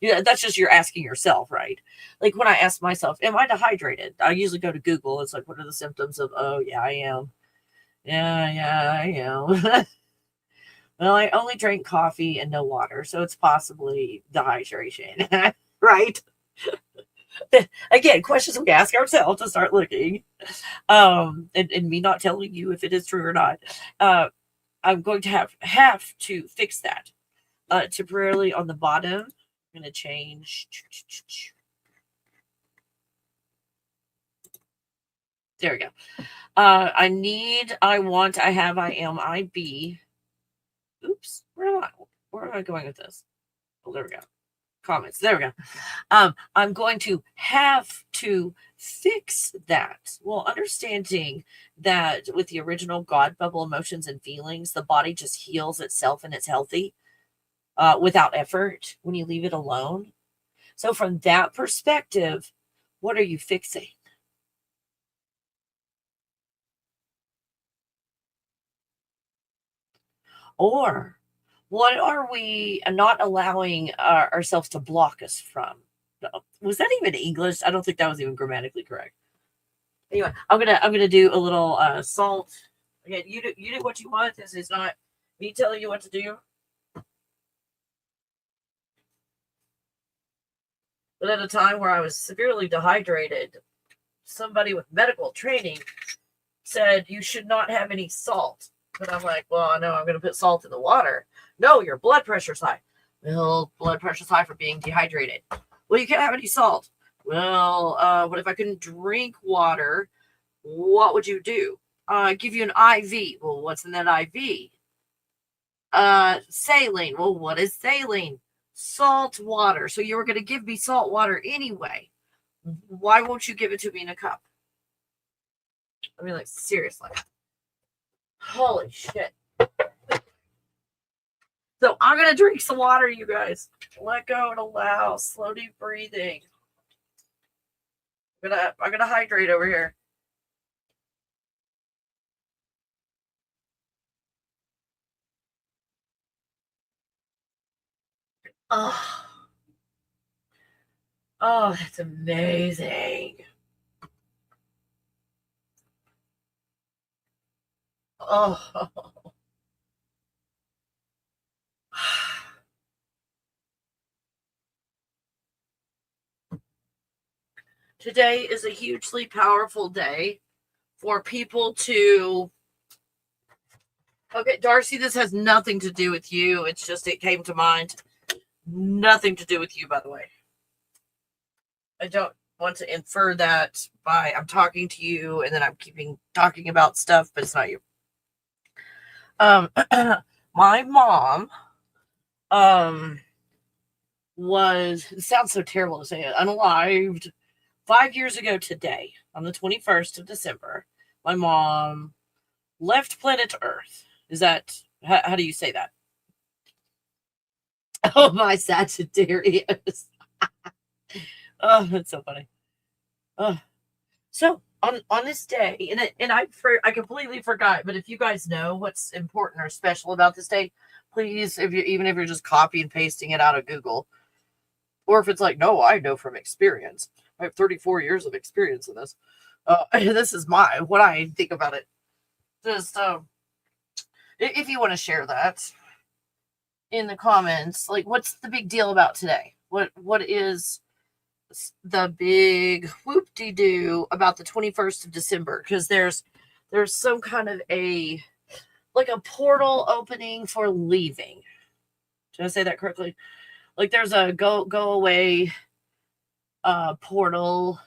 That's just you're asking yourself, right? Like when I ask myself, am I dehydrated? I usually go to Google. It's like, what are the symptoms of, oh yeah, I am. Yeah, I am. Well, I only drank coffee and no water, so it's possibly dehydration, right? Again, questions we ask ourselves to start looking. And me not telling you if it is true or not. I'm going to have to fix that. Temporarily on the bottom, I'm going to change. There we go. I am, I be. Oops, where am I going with this? Oh, there we go. Comments. There we go. I'm going to have to fix that. Well, understanding that with the original God bubble emotions and feelings, the body just heals itself and it's healthy without effort when you leave it alone. So from that perspective, what are you fixing? Or what are we not allowing ourselves to block us from? Was that even English? I don't think that was even grammatically correct. Anyway, I'm gonna do a little salt. Again, you do what you want. This is not me telling you what to do. But at a time where I was severely dehydrated, somebody with medical training said you should not have any salt. But I'm like, well, no, I'm going to put salt in the water. No, your blood pressure's high. Well, blood pressure's high for being dehydrated. Well, you can't have any salt. Well, what if I couldn't drink water? What would you do? Give you an IV. Well, what's in that IV? Saline. Well, what is saline? Salt water. So you were going to give me salt water anyway. Why won't you give it to me in a cup? I mean, like, seriously. Holy shit. So I'm going to drink some water, you guys. Let go and allow. Slow, deep breathing. I'm gonna hydrate over here. Oh, oh, that's amazing. Oh. Today is a hugely powerful day for people to. Okay, Darcy, this has nothing to do with you. It's just it came to mind. Nothing to do with you, by the way. I don't want to infer that by I'm talking to you and then I'm keeping talking about stuff, but it's not you. My mom, was, it sounds so terrible to say it, unalived 5 years ago today, on the 21st of December. My mom left planet Earth. Is that, how do you say that? Oh, my Sagittarius. Oh, that's so funny. So on this day, and I completely forgot, but if you guys know what's important or special about this day, please, even if you're just copy and pasting it out of Google, or if it's like, no, I know from experience. I have 34 years of experience in this. This is what I think about it. Just if you want to share that in the comments, like, what's the big deal about today? What is the big whoop-de-doo about the 21st of December? Because there's some kind of a portal opening for leaving. Did I say that correctly? Like there's a go away portal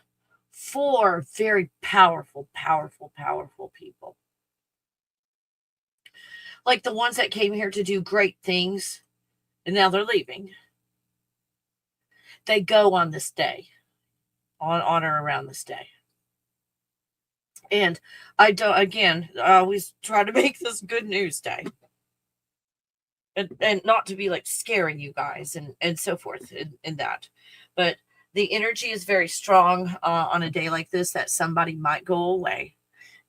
for very powerful people. Like the ones that came here to do great things and now they're leaving. They go on this day, on or around this day. And I always try to make this good news day. And not to be like scaring you guys and so forth in that. But the energy is very strong on a day like this that somebody might go away.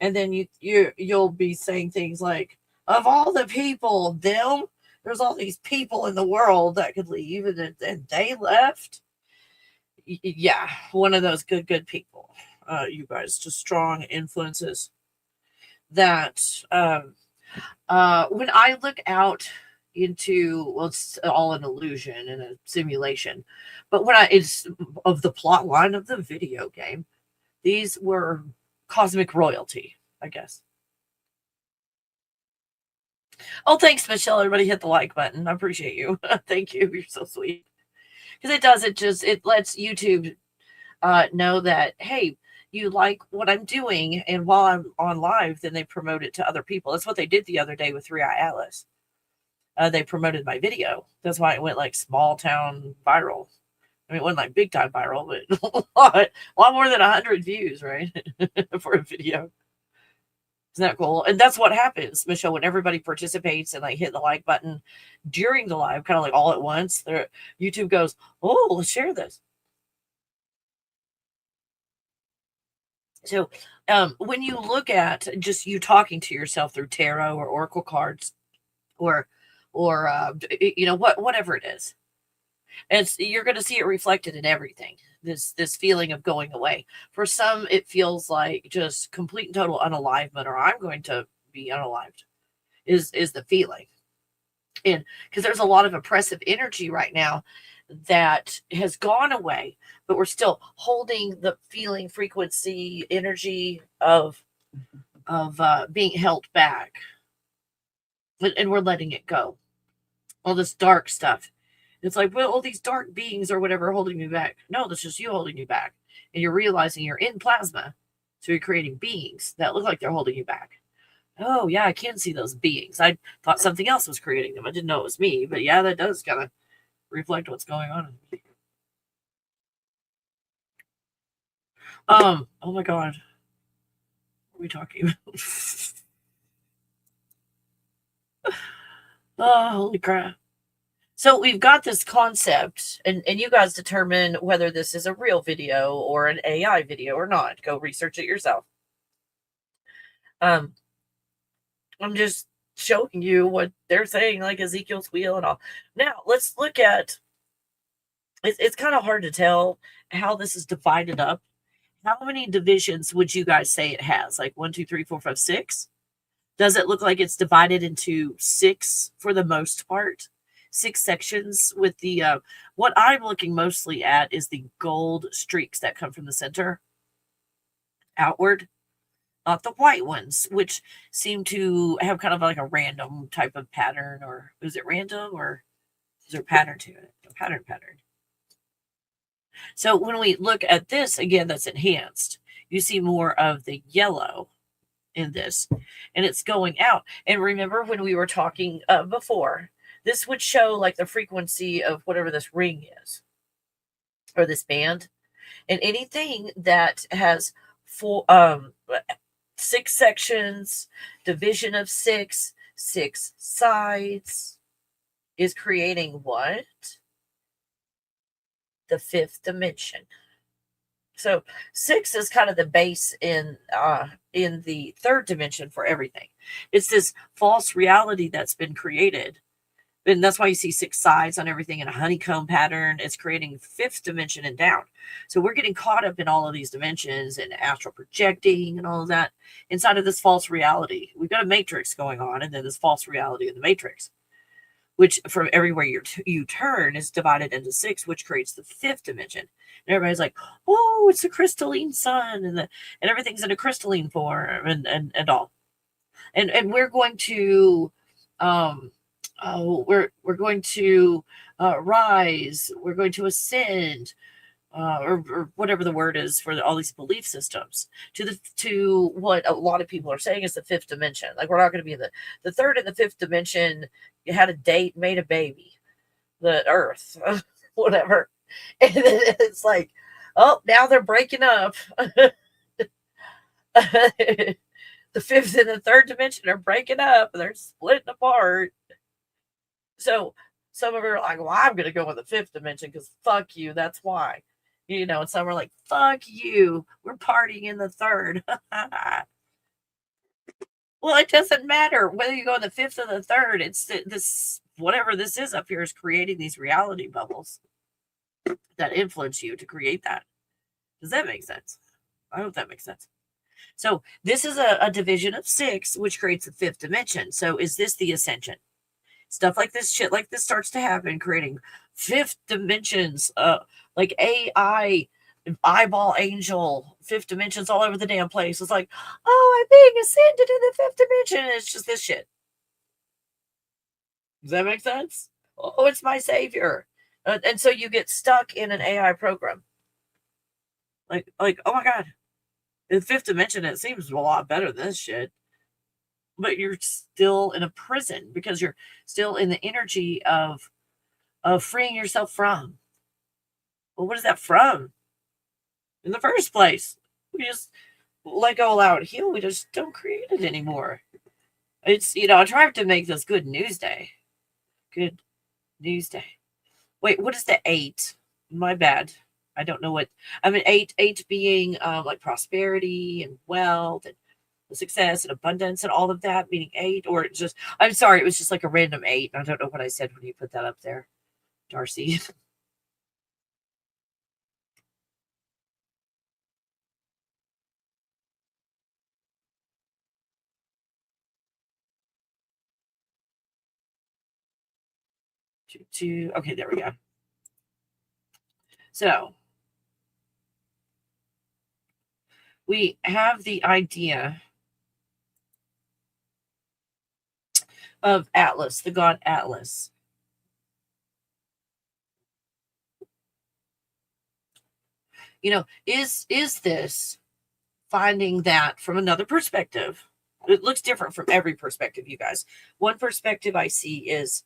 And then you'll be saying things like, of all the people, there's all these people in the world that could leave and they left. Yeah, one of those good people. You guys, just strong influences that when I look out into, well, it's all an illusion and a simulation, but it's of the plot line of the video game, these were cosmic royalty, I guess. Oh, thanks, Michelle. Everybody hit the like button. I appreciate you. Thank you. You're so sweet. Because it lets YouTube know that, hey, you like what I'm doing, and while I'm on live, then they promote it to other people. That's what they did the other day with 3i Atlas. They promoted my video. That's why it went like small town viral. I mean, it wasn't like big time viral, but a lot more than 100 views, right? For a video. Isn't that cool? And that's what happens, Michelle, when everybody participates and like hit the like button during the live, kind of like all at once. YouTube goes, oh, let's share this. So when you look at just you talking to yourself through tarot or oracle cards or whatever it is, you're going to see it reflected in everything. This feeling of going away. For some, it feels like just complete and total unalivement, or I'm going to be unalived, is the feeling. And because there's a lot of oppressive energy right now that has gone away, but we're still holding the feeling, frequency, energy of being held back, and we're letting it go. All this dark stuff. It's like, well, all these dark beings or whatever are holding me back. No, that's just you holding you back. And you're realizing you're in plasma. So you're creating beings that look like they're holding you back. Oh, yeah, I can see those beings. I thought something else was creating them. I didn't know it was me. But yeah, that does kind of reflect what's going on. Oh my God. What are we talking about? Oh, holy crap. So we've got this concept, and you guys determine whether this is a real video or an AI video or not. Go research it yourself. I'm just showing you what they're saying, like Ezekiel's wheel and all. Now, let's look at it's kind of hard to tell how this is divided up. How many divisions would you guys say it has? Like 1, 2, 3, 4, 5, 6? Does it look like it's divided into 6 for the most part? 6 sections with the what I'm looking mostly at is the gold streaks that come from the center outward, not the white ones, which seem to have kind of like a random type of pattern. Or is it random, or is there a pattern to it? A pattern. So when we look at this again, that's enhanced, you see more of the yellow in this, and it's going out. And remember when we were talking before, this would show like the frequency of whatever this ring is, or this band, and anything that has 6 sections, division of 6 sides, is creating what? The 5th dimension. So 6 is kind of the base in the 3rd dimension for everything. It's this false reality that's been created. And that's why you see 6 sides on everything in a honeycomb pattern. It's creating 5th dimension and down. So we're getting caught up in all of these dimensions and astral projecting and all of that inside of this false reality. We've got a matrix going on, and then this false reality in the matrix, which from everywhere you turn is divided into 6, which creates the 5th dimension. And everybody's like, oh, it's a crystalline sun, and everything's in a crystalline form, and all. And we're going to we're going to rise, we're going to ascend, or whatever the word is for all these belief systems, to what a lot of people are saying is the 5th dimension. Like, we're not going to be in the 3rd and the 5th dimension. You had a date, made a baby, the earth, whatever. And then it's like, oh, now they're breaking up. The 5th and the 3rd dimension are breaking up. They're splitting apart. So some of them are like, well, I'm going to go in the 5th dimension because fuck you. That's why. You know, and some are like, fuck you. We're partying in the 3rd. Well, it doesn't matter whether you go in the 5th or the 3rd. It's this, whatever this is up here, is creating these reality bubbles that influence you to create that. Does that make sense? I hope that makes sense. So this is a division of 6, which creates the 5th dimension. So is this the ascension? Stuff like this, shit like this starts to happen, creating 5th dimensions, like AI, eyeball angel, 5th dimensions all over the damn place. It's like, oh, I'm being ascended in the 5th dimension. It's just this shit. Does that make sense? Oh, it's my savior. And so you get stuck in an AI program. Like, oh my God, in the 5th dimension, it seems a lot better than this shit. But you're still in a prison because you're still in the energy of freeing yourself from. Well, what is that from? In the first place, we just let go, allow it to heal. We just don't create it anymore. It's, I try to make this good news day. Good news day. Wait, what is the 8? My bad. I don't know what. I mean, 8 being like prosperity and wealth and success and abundance and all of that, meaning 8, or just, I'm sorry, it was just like a random 8. I don't know what I said when you put that up there, Darcy. Okay, there we go. So we have the idea of Atlas, the god Atlas. Is this finding that from another perspective? It looks different from every perspective, you guys. One perspective I see is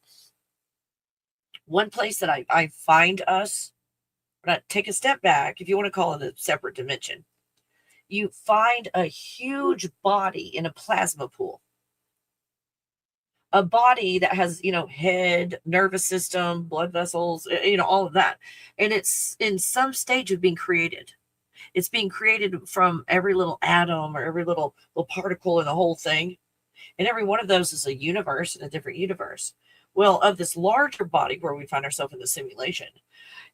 one place that I find us, but take a step back, if you want to call it a separate dimension. You find a huge body in a plasma pool. A body that has, head, nervous system, blood vessels, all of that. And it's in some stage of being created. It's being created from every little atom or every little particle in the whole thing. And every one of those is a universe in a different universe. Well, of this larger body where we find ourselves in the simulation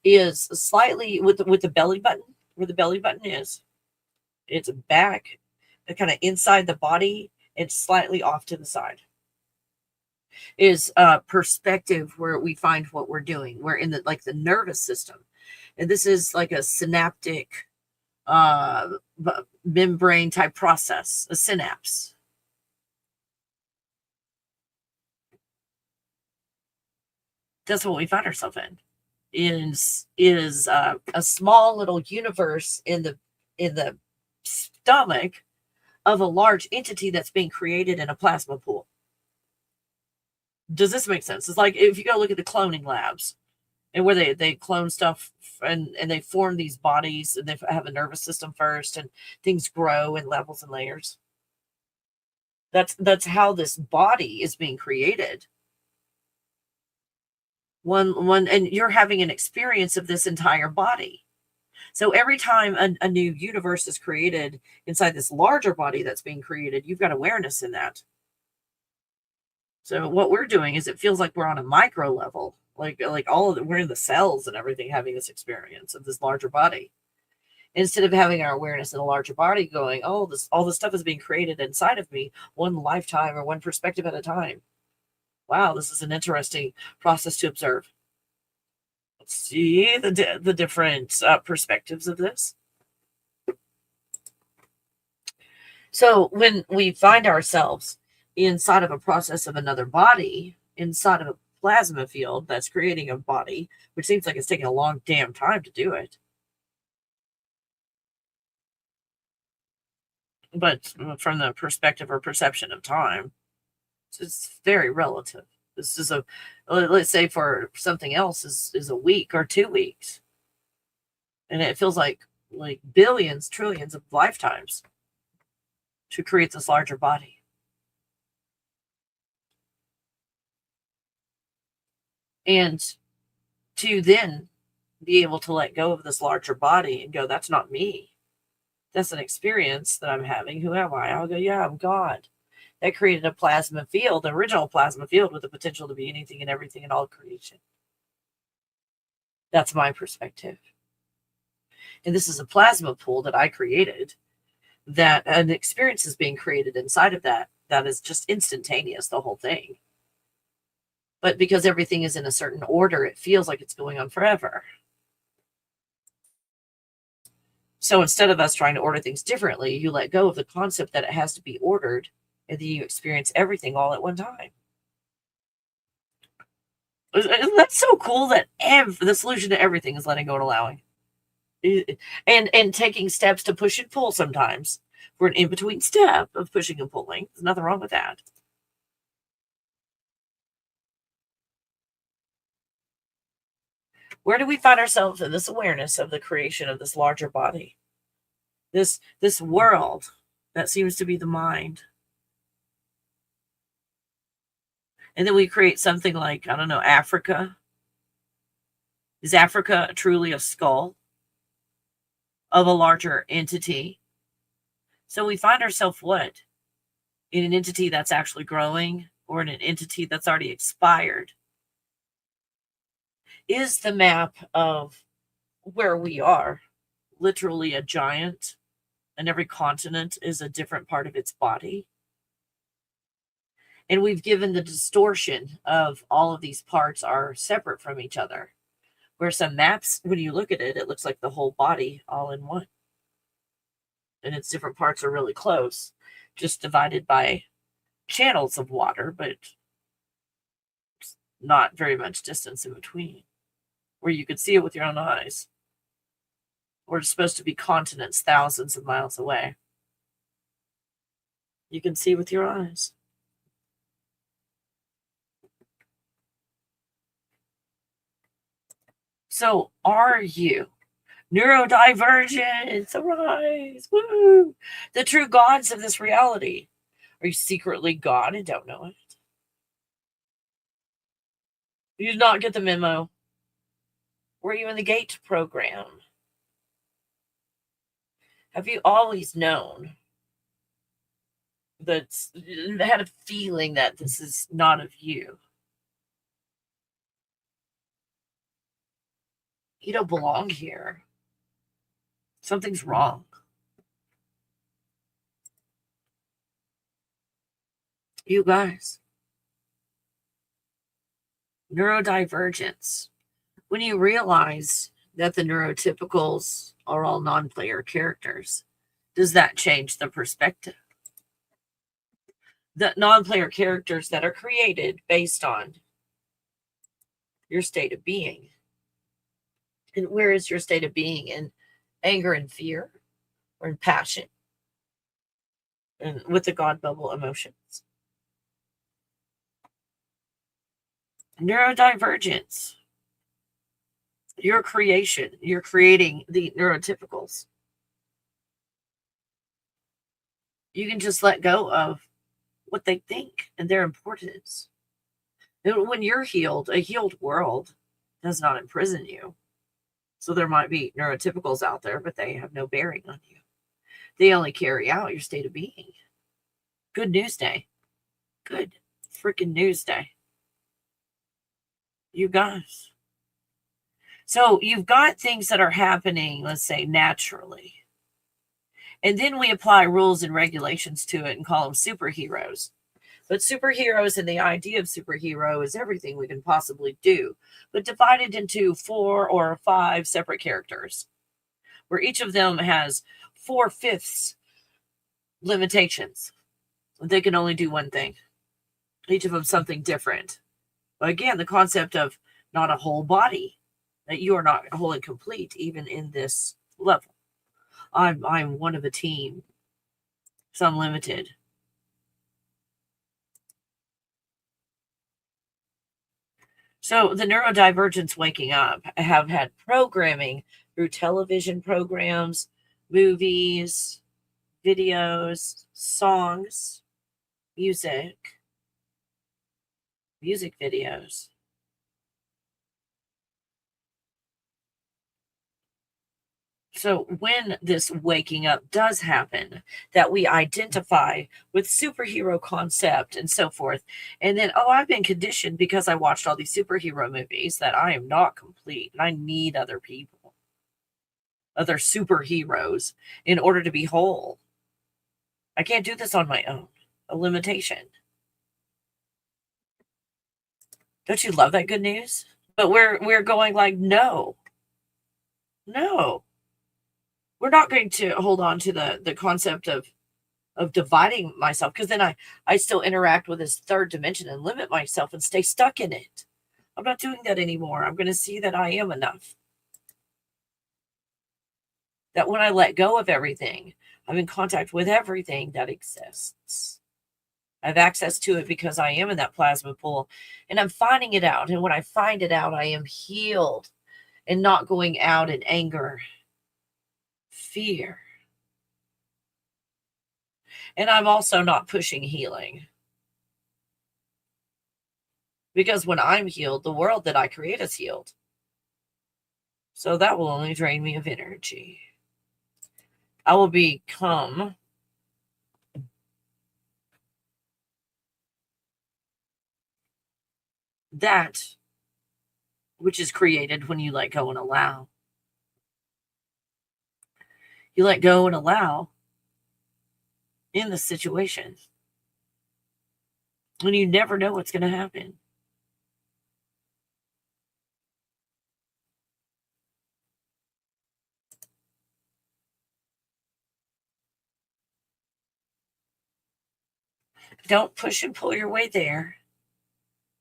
is slightly with the belly button, where the belly button is. It's back, kind of inside the body. It's slightly off to the side. Is perspective where we find what we're doing. We're in the nervous system, and this is like a synaptic membrane type process, a synapse. That's what we find ourselves in. Is a small little universe in the stomach of a large entity that's being created in a plasma pool. Does this make sense? It's like if you go look at the cloning labs and where they clone stuff and they form these bodies and they have a nervous system first and things grow in levels and layers. That's how this body is being created. One and you're having an experience of this entire body. So every time a new universe is created inside this larger body that's being created, you've got awareness in that. So what we're doing is it feels like we're on a micro level, like all of we're in the cells and everything having this experience of this larger body. Instead of having our awareness in a larger body going, oh, all this stuff is being created inside of me, one lifetime or one perspective at a time. Wow, this is an interesting process to observe. Let's see the different perspectives of this. So when we find ourselves inside of a process of another body, inside of a plasma field that's creating a body, which seems like it's taking a long damn time to do it. But from the perspective or perception of time, it's very relative. This is let's say for something else is a week or 2 weeks. And it feels like billions, trillions of lifetimes to create this larger body. And to then be able to let go of this larger body and go, that's not me. That's an experience that I'm having. Who am I? I'll go, yeah, I'm God. That created a plasma field, the original plasma field with the potential to be anything and everything in all creation. That's my perspective. And this is a plasma pool that I created, that an experience is being created inside of that is just instantaneous, the whole thing. But because everything is in a certain order, it feels like it's going on forever. So instead of us trying to order things differently, you let go of the concept that it has to be ordered, and then you experience everything all at one time. Isn't that so cool that the solution to everything is letting go and allowing? And taking steps to push and pull sometimes. We're an in-between step of pushing and pulling. There's nothing wrong with that. Where do we find ourselves in this awareness of the creation of this larger body? This world that seems to be the mind. And then we create something like, I don't know, Africa. Is Africa truly a skull of a larger entity? So we find ourselves what? In an entity that's actually growing, or in an entity that's already expired? Is the map of where we are literally a giant, and every continent is a different part of its body? And we've given the distortion of all of these parts are separate from each other. Where some maps, when you look at it, it looks like the whole body all in one. And its different parts are really close, just divided by channels of water, but not very much distance in between, where you could see it with your own eyes. Or it's supposed to be continents thousands of miles away. You can see with your eyes. So are you neurodivergents? Arise! Woo! The true gods of this reality. Are you secretly God and don't know it? You did not get the memo. Were you in the GATE program? Have you always known that, had a feeling that this is not of you? You don't belong here. Something's wrong. You guys. Neurodivergence. When you realize that the neurotypicals are all non-player characters, does that change the perspective? The non-player characters that are created based on your state of being. And where is your state of being? In anger and fear, or in passion? And with the God bubble emotions. Neurodivergence. Your creation. You're creating the neurotypicals. You can just let go of what they think and their importance. And when you're healed, a healed world does not imprison you. So there might be neurotypicals out there, but they have no bearing on you. They only carry out your state of being. Good news day. Good freaking news day. You guys. So you've got things that are happening, let's say, naturally. And then we apply rules and regulations to it and call them superheroes. But superheroes and the idea of superhero is everything we can possibly do, but divided into 4 or 5 separate characters, where each of them has 4/5 limitations. They can only do one thing. Each of them something different. But again, the concept of not a whole body, that you are not whole and complete, even in this level. I'm one of a team, so I'm limited. So the neurodivergents waking up have had programming through television programs, movies, videos, songs, music videos. So when this waking up does happen, that we identify with superhero concept and so forth, and then, I've been conditioned because I watched all these superhero movies that I am not complete and I need other people, other superheroes in order to be whole. I can't do this on my own. A limitation. Don't you love that good news? But we're going like, no. We're not going to hold on to the concept of dividing myself, because then I still interact with this third dimension and limit myself and stay stuck in it. I'm not doing that anymore. I'm going to see that I am enough. That when I let go of everything, I'm in contact with everything that exists. I have access to it because I am in that plasma pool and I'm finding it out. And when I find it out, I am healed and not going out in anger, fear. And I'm also not pushing healing. Because when I'm healed, the world that I create is healed. So that will only drain me of energy. I will become that which is created when you let go and allow. You let go and allow in the situation. And you never know what's going to happen. Don't push and pull your way there.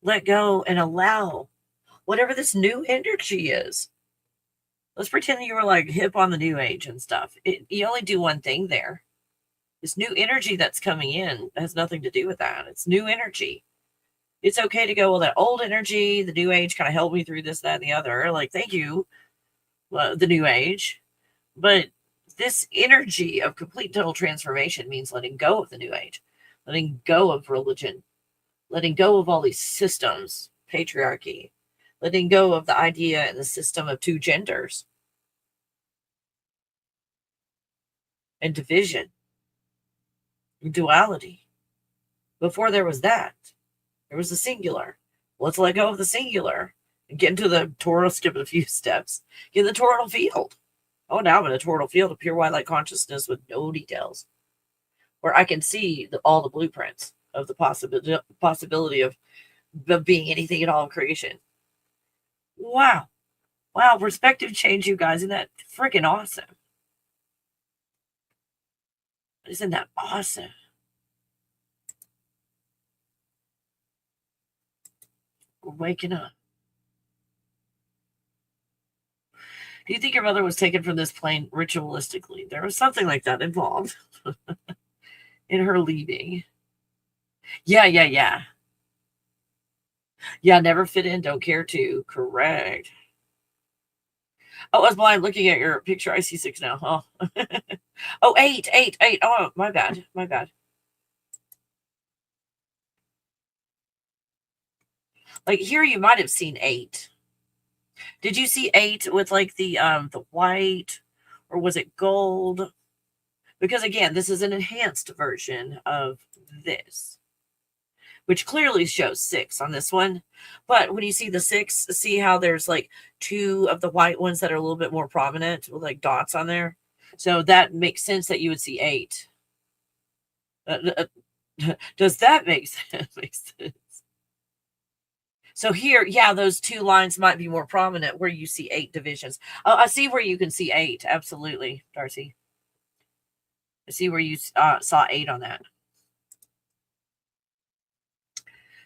Let go and allow whatever this new energy is. Let's pretend you were like hip on the new age and stuff. You only do one thing there. This new energy that's coming in has nothing to do with that. It's new energy. It's okay to go, well, that old energy, the new age kind of helped me through this, that, and the other. Like, thank you, the new age. But this energy of complete total transformation means letting go of the new age, letting go of religion, letting go of all these systems, patriarchy, letting go of the idea and the system of 2 genders and division, and duality. Before there was that, there was the singular. Let's let go of the singular Get into the toroidal, skip a few steps. Get in the toroidal field. Oh, now I'm in a toroidal field of pure white light consciousness with no details, where I can see all the blueprints of the possibility of being anything at all in creation. Wow. Wow, perspective change, you guys. Isn't that freaking awesome? Isn't that awesome? We're waking up. Do you think your mother was taken from this plane ritualistically? There was something like that involved in her leaving. Yeah. Yeah, never fit in, don't care to. Correct. Oh, I was blind looking at your picture. I see 6 now. Oh, oh, 8. Oh, my bad. Like here, you might have seen 8. Did you see 8 with like the white, or was it gold? Because again, this is an enhanced version of this, which clearly shows 6 on this one. But when you see the 6, see how there's like 2 of the white ones that are a little bit more prominent with like dots on there. So that makes sense that you would see 8. Does that make sense? Makes sense. So here, yeah, those 2 lines might be more prominent where you see 8 divisions. Oh, I see where you can see 8. Absolutely, Darcy. I see where you saw 8 on that.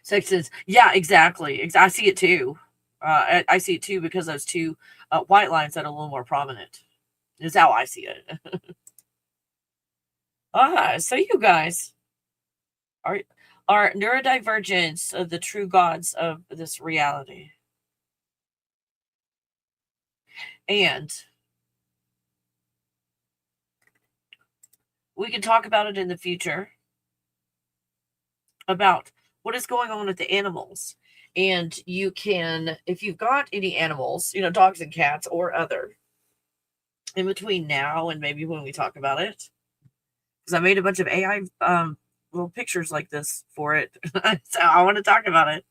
Sections. Yeah, exactly. I see it too. I see it too because those 2 white lines that are a little more prominent is how I see it. So you guys are neurodivergents the true gods of this reality. And we can talk about it in the future about what is going on with the animals. And you can, if you've got any animals, dogs and cats or other, in between now and maybe when we talk about it, because I made a bunch of AI little pictures like this for it. So I want to talk about it.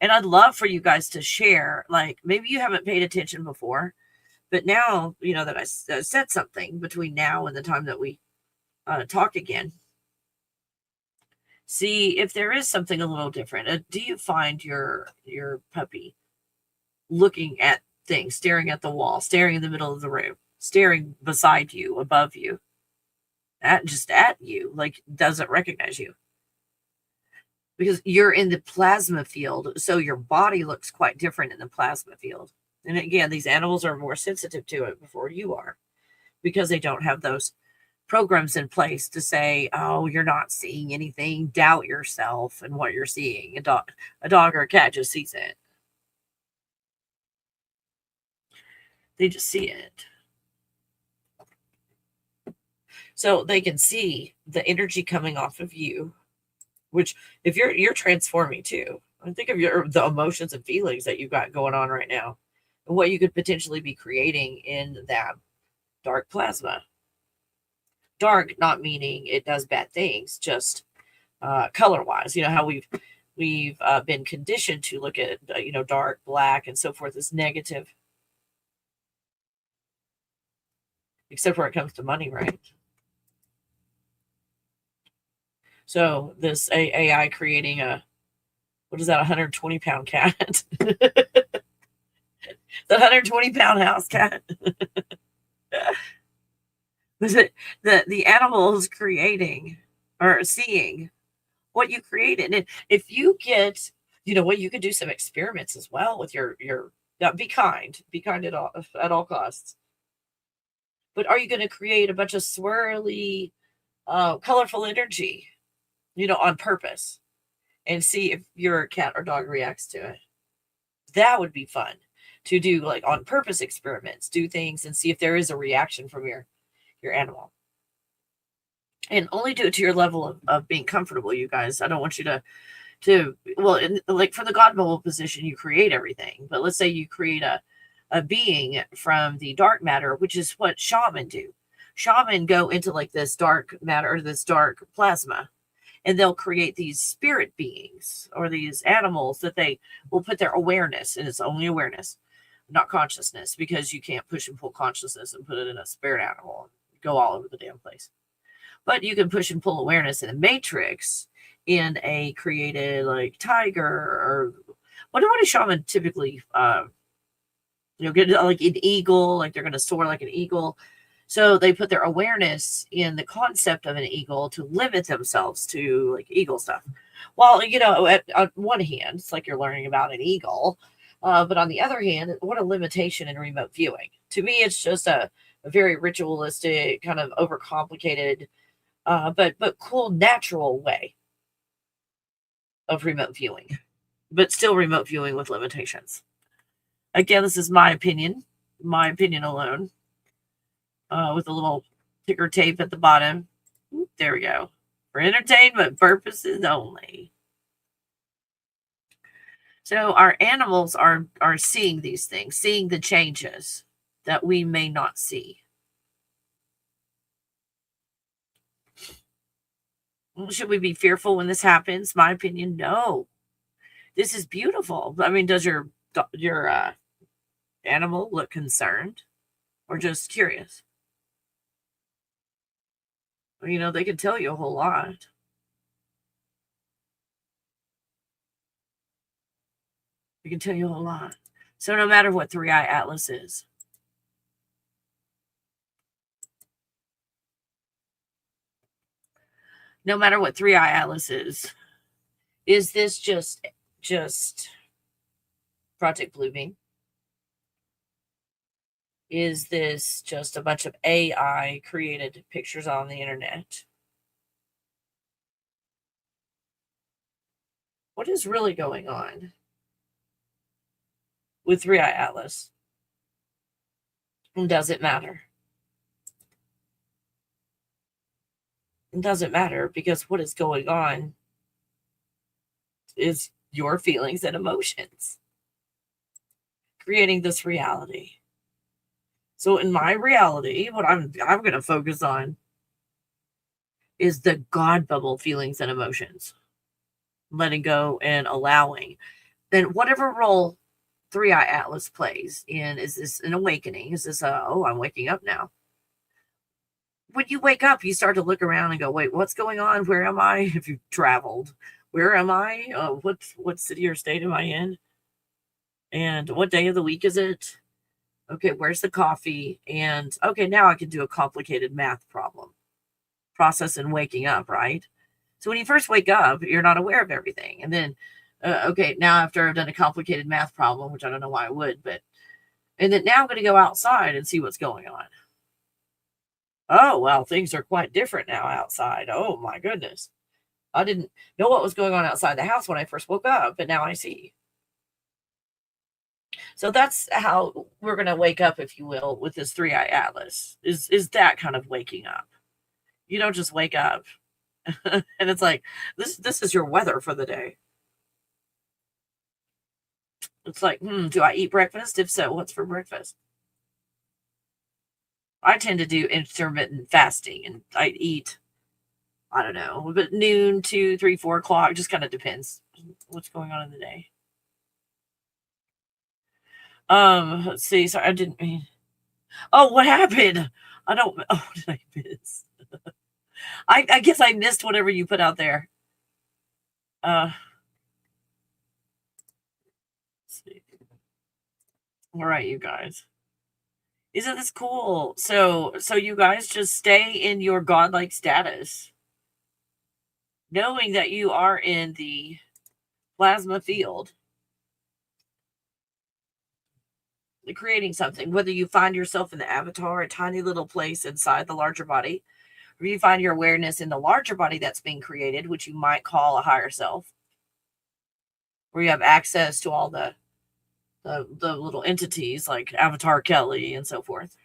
And I'd love for you guys to share, like maybe you haven't paid attention before, but now, that I said something between now and the time that we talk again. See if there is something a little different. Do you find your puppy looking at things, staring at the wall, staring in the middle of the room, staring beside you, above you, just at you, like doesn't recognize you? Because you're in the plasma field, so your body looks quite different in the plasma field. And again, these animals are more sensitive to it before you are, because they don't have those programs in place to say, oh, you're not seeing anything, doubt yourself and what you're seeing. A dog or a cat just sees it. They just see it. So they can see the energy coming off of you, which if you're transforming too. I think of the emotions and feelings that you've got going on right now and what you could potentially be creating in that dark plasma. Dark, not meaning it does bad things, just color-wise. How we've been conditioned to look at dark, black, and so forth as negative, except where it comes to money, right? So this AI creating what is that, 120-pound cat? The 120-pound house cat. The animal is creating or seeing what you created. And if you get, what, you could do some experiments as well with your be kind at all costs. But are you going to create a bunch of swirly, colorful energy, on purpose, and see if your cat or dog reacts to it? That would be fun to do, like on purpose experiments, do things and see if there is a reaction from your animal. And only do it to your level of being comfortable, you guys. I don't want you to like for the God bubble position, you create everything. But let's say you create a being from the dark matter, which is what shaman do. Shaman go into like this dark matter, or this dark plasma, and they'll create these spirit beings or these animals that they will put their awareness, and it's only awareness, not consciousness, because you can't push and pull consciousness and put it in a spirit animal and go all over the damn place. But you can push and pull awareness in a matrix in a created like tiger, or what do a shaman typically get like an eagle, like they're going to soar like an eagle. So they put their awareness in the concept of an eagle to limit themselves to like eagle stuff. Well, on one hand, it's like you're learning about an eagle. But on the other hand, what a limitation in remote viewing. To me, it's just a very ritualistic, kind of overcomplicated, but cool, natural way of remote viewing. But still remote viewing with limitations. Again, this is my opinion alone, with a little ticker tape at the bottom. There we go. For entertainment purposes only. So our animals are seeing these things, seeing the changes that we may not see. Should we be fearful when this happens? My opinion, no. This is beautiful. I mean, does your animal look concerned or just curious? They can tell you a whole lot. They can tell you a whole lot. So no matter what 3-Eye Atlas is, no matter what 3-Eye Atlas is this just Project Bluebeam? Is this just a bunch of AI created pictures on the internet? What is really going on with 3-Eye Atlas? And does it matter? It doesn't matter, because what is going on is your feelings and emotions creating this reality. So in my reality, what I'm going to focus on is the God bubble feelings and emotions, letting go and allowing. Then whatever role 3-Eye Atlas plays in, is this an awakening? Is this I'm waking up now? When you wake up, you start to look around and go, wait, what's going on? Where am I? If you've traveled, where am I? What city or state am I in? And what day of the week is it? Okay, where's the coffee? And okay, now I can do a complicated math problem. Process and waking up, right? So when you first wake up, you're not aware of everything. And then, okay, now after I've done a complicated math problem, which I don't know why I would, and then now I'm going to go outside and see what's going on. Oh, well, things are quite different now outside. Oh, my goodness. I didn't know what was going on outside the house when I first woke up, but now I see. So that's how we're going to wake up, if you will, with this 3-Eye Atlas, is that kind of waking up. You don't just wake up and it's like, this is your weather for the day. It's like, do I eat breakfast? If so, what's for breakfast? I tend to do intermittent fasting, and I eat, I don't know, but noon, 2, 3, 4 o'clock, just kind of depends what's going on in the day. Let's see. Sorry, I didn't mean. Oh, what happened? I don't. Oh, did I miss? I guess I missed whatever you put out there. Let's see. All right, you guys. Isn't this cool? So you guys just stay in your godlike status, knowing that you are in the plasma field, creating something, whether you find yourself in the avatar, a tiny little place inside the larger body, or you find your awareness in the larger body that's being created, which you might call a higher self, where you have access to all the little entities like Avatar Kelly and so forth.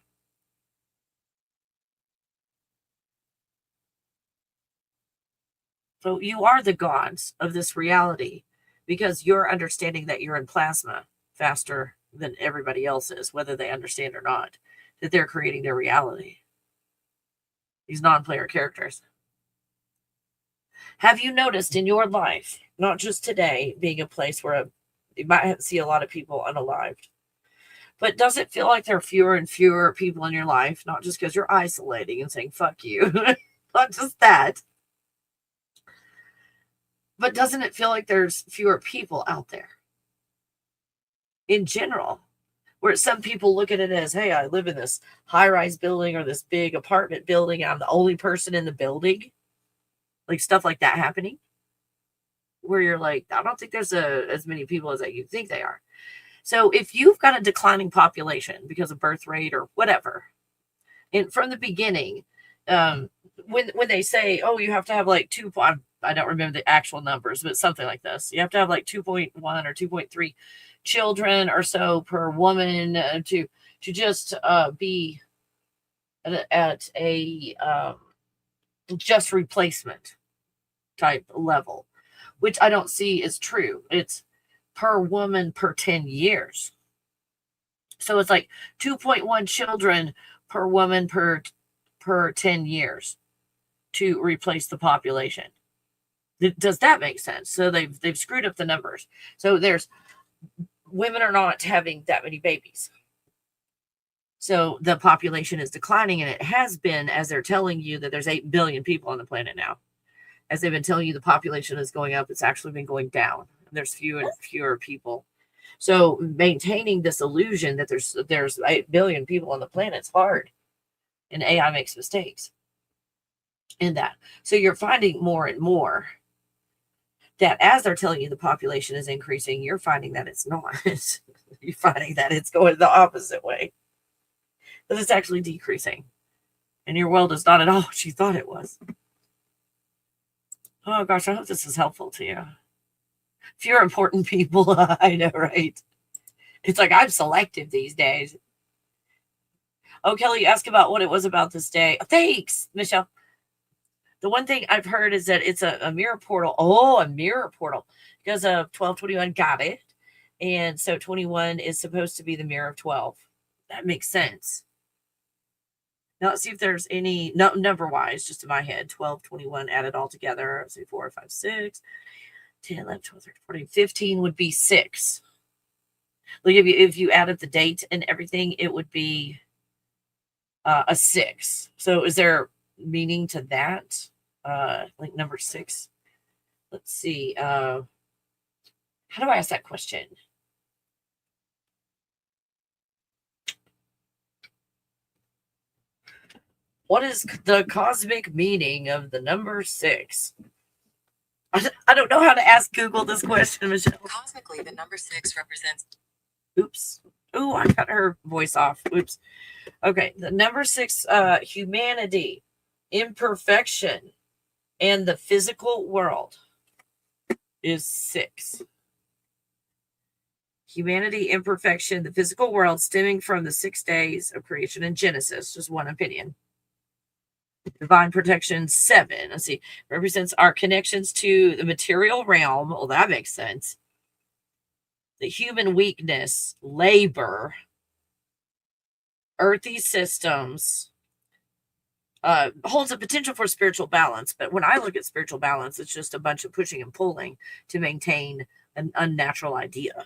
So you are the gods of this reality, because you're understanding that you're in plasma faster than everybody else is, whether they understand or not, that they're creating their reality. These non-player characters. Have you noticed in your life, not just today being a place where you might see a lot of people unalived, but does it feel like there are fewer and fewer people in your life, not just because you're isolating and saying, fuck you, not just that, but doesn't it feel like there's fewer people out there in general? Where some people look at it as, hey, I live in this high-rise building or this big apartment building, and I'm the only person in the building. Like stuff like that happening. Where you're like, I don't think there's as many people as you think they are. So if you've got a declining population because of birth rate or whatever, and from the beginning, when they say, oh, you have to have like I don't remember the actual numbers, but something like this. You have to have like 2.1 or 2.3 children or so per woman to just be at a just replacement type level, which I don't see is true. It's per woman per 10 years. So it's like 2.1 children per woman per 10 years to replace the population. Does that make sense? So they've screwed up the numbers. So women are not having that many babies. So the population is declining, and it has been, as they're telling you that there's 8 billion people on the planet now. As they've been telling you the population is going up, it's actually been going down. There's fewer and fewer people. So maintaining this illusion that there's 8 billion people on the planet is hard. And AI makes mistakes in that. So you're finding more and more that as they're telling you the population is increasing, you're finding that it's not. You're finding that it's going the opposite way. That it's actually decreasing. And your world is not at all what you thought it was. Oh gosh, I hope this is helpful to you. Fewer important people, I know, right? It's like I'm selective these days. Oh, Kelly, ask about what it was about this day. Oh, thanks, Michelle. The one thing I've heard is that it's a mirror portal. Oh, a mirror portal. Because of 1221 got it. And so 21 is supposed to be the mirror of 12. That makes sense. Now let's see if there's any, no, number-wise, just in my head. 12, 21 added all together. Let's see, 4, 5, 6, 10, 11, 12, 13, 14, 15 would be 6. Like if you added the date and everything, it would be a 6. So is there meaning to that? Like number 6? Let's see. How do I ask that question? What is the cosmic meaning of the number 6? I don't know how to ask Google this question, Michelle. Cosmically, the number 6 represents. Oops. Oh, I got her voice off. Oops. Okay. The number 6, humanity, imperfection, and the physical world is 6. Humanity, imperfection, the physical world stemming from the 6 days of creation in Genesis. Just one opinion. Divine protection, 7. Let's see. Represents our connections to the material realm. Well, that makes sense. The human weakness, labor, earthy systems, holds a potential for spiritual balance. But when I look at spiritual balance, it's just a bunch of pushing and pulling to maintain an unnatural idea.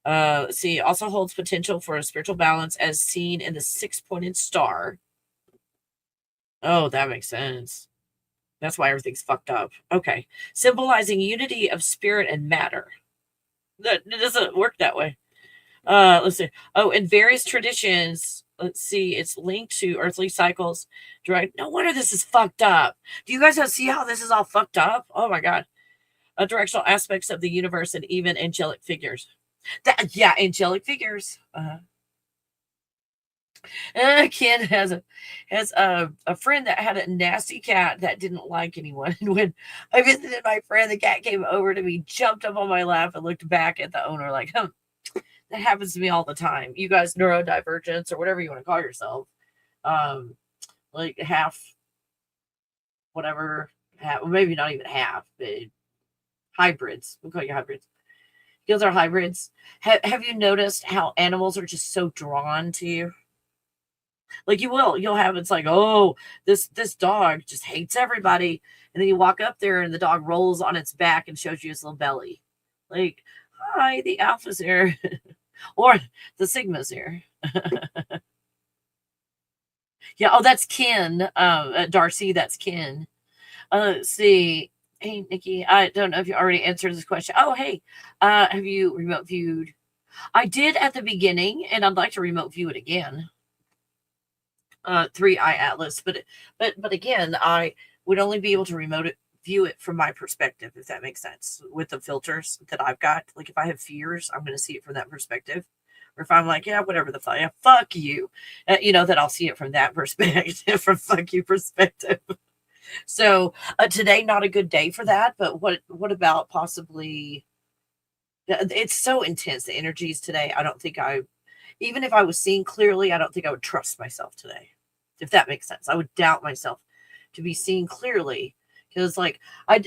Let's see. Also holds potential for a spiritual balance as seen in the 6-pointed star. Oh, that makes sense. That's why everything's fucked up. Okay. Symbolizing unity of spirit and matter. That it doesn't work that way. Let's see. Oh, in various traditions, let's see, it's linked to earthly cycles. Direct. No wonder this is fucked up. Do you guys see how this is all fucked up? Oh my God. Directional aspects of the universe and even angelic figures. Yeah, angelic figures. Ken has a friend that had a nasty cat that didn't like anyone. And when I visited my friend, the cat came over to me, jumped up on my lap, and looked back at the owner like, that happens to me all the time. You guys neurodivergents or whatever you want to call yourself. Like half, whatever, well, maybe not even half, but hybrids. We'll call you hybrids. You guys are hybrids. Have you noticed how animals are just so drawn to you? Like you'll have, it's like, oh, this dog just hates everybody. And then you walk up there and the dog rolls on its back and shows you its little belly. Like, hi, the alpha's here. Or the sigma's here. Yeah, oh, that's Ken. Darcy, that's Ken. Let's see. Hey, Nikki, I don't know if you already answered this question. Oh, hey, have you remote viewed? I did at the beginning, and I'd like to remote view it again. 3i Atlas, but again, I would only be able to view it from my perspective, if that makes sense, with the filters that I've got. Like if I have fears, I'm going to see it from that perspective. Or if I'm like, yeah, whatever the fuck, yeah, fuck you, that I'll see it from that perspective, from fuck you perspective. So today, not a good day for that. But what about possibly? It's so intense, the energies today. I don't think even if I was seeing clearly, I don't think I would trust myself today, if that makes sense. I would doubt myself to be seeing clearly, because like I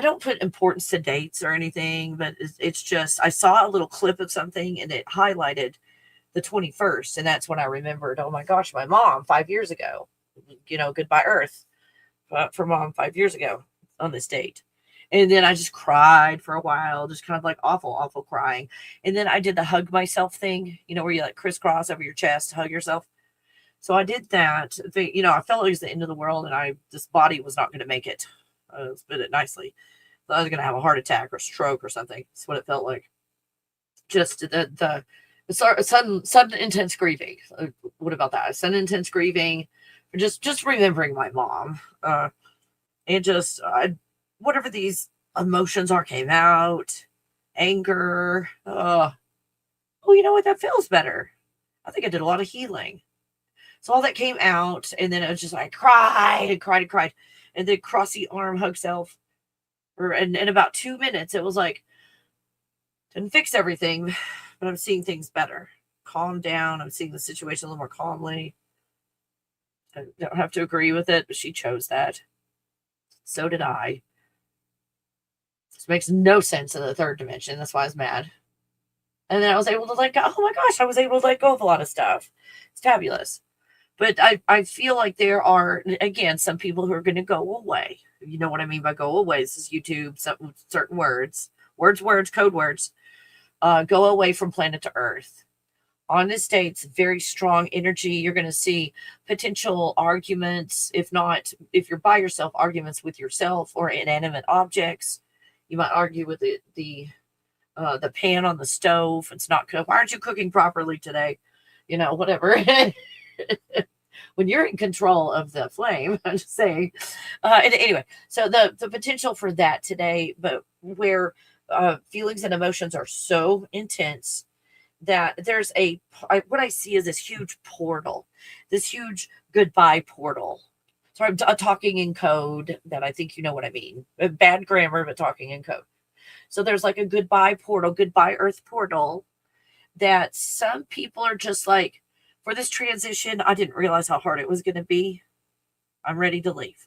don't put importance to dates or anything, but it's just, I saw a little clip of something and it highlighted the 21st. And that's when I remembered, oh my gosh, my mom 5 years ago, goodbye Earth for mom 5 years ago on this date. And then I just cried for a while, just kind of like awful crying. And then I did the hug myself thing, where you like crisscross over your chest to hug yourself. So I did that. I felt like it was the end of the world, and this body was not going to make it. Let's put it nicely. So I was going to have a heart attack or stroke or something. That's what it felt like. Just the sudden intense grieving. What about that? Sudden intense grieving. Just remembering my mom. Whatever these emotions came out. Anger. Oh, you know what? That feels better. I think I did a lot of healing. So all that came out, and then it was just like cried. And then crossy arm hug self. And in about 2 minutes, it was like, didn't fix everything, but I'm seeing things better. Calm down. I'm seeing the situation a little more calmly. I don't have to agree with it, but she chose that. So did I. This makes no sense in the third dimension. That's why I was mad. And then I was able to let go. Oh my gosh, I was able to let go of a lot of stuff. It's fabulous. But I feel like there are, again, some people who are going to go away. You know what I mean by go away? This is YouTube, certain words, code words, go away from planet to Earth. On this day, it's very strong energy. You're going to see potential arguments, if you're by yourself, arguments with yourself or inanimate objects. You might argue with the pan on the stove. It's not cooked. Why aren't you cooking properly today? Whatever. When you're in control of the flame, I'm just saying. Anyway, so the potential for that today, but where feelings and emotions are so intense that there's what I see is this huge portal, this huge goodbye portal. So I'm talking in code that I think you know what I mean. Bad grammar, but talking in code. So there's like a goodbye portal, goodbye Earth portal, that some people are just like, for this transition, I didn't realize how hard it was going to be. I'm ready to leave.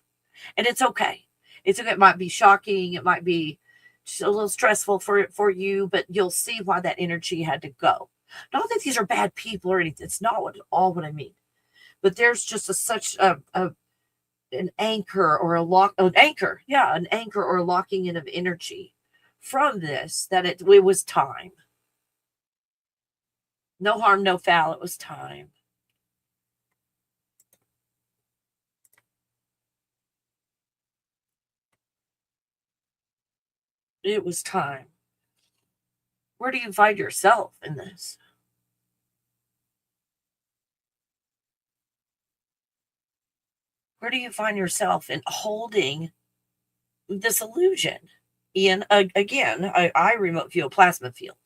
And it's okay. It's okay. It might be shocking. It might be just a little stressful for you, but you'll see why that energy had to go. Not that these are bad people or anything. It's not all what I mean. But there's just an anchor or a lock, an anchor or a locking in of energy from this, that it was time. No harm, no foul. It was time. It was time. Where do you find yourself in this? Where do you find yourself in holding this illusion? Ian, again, I remote view a plasma field.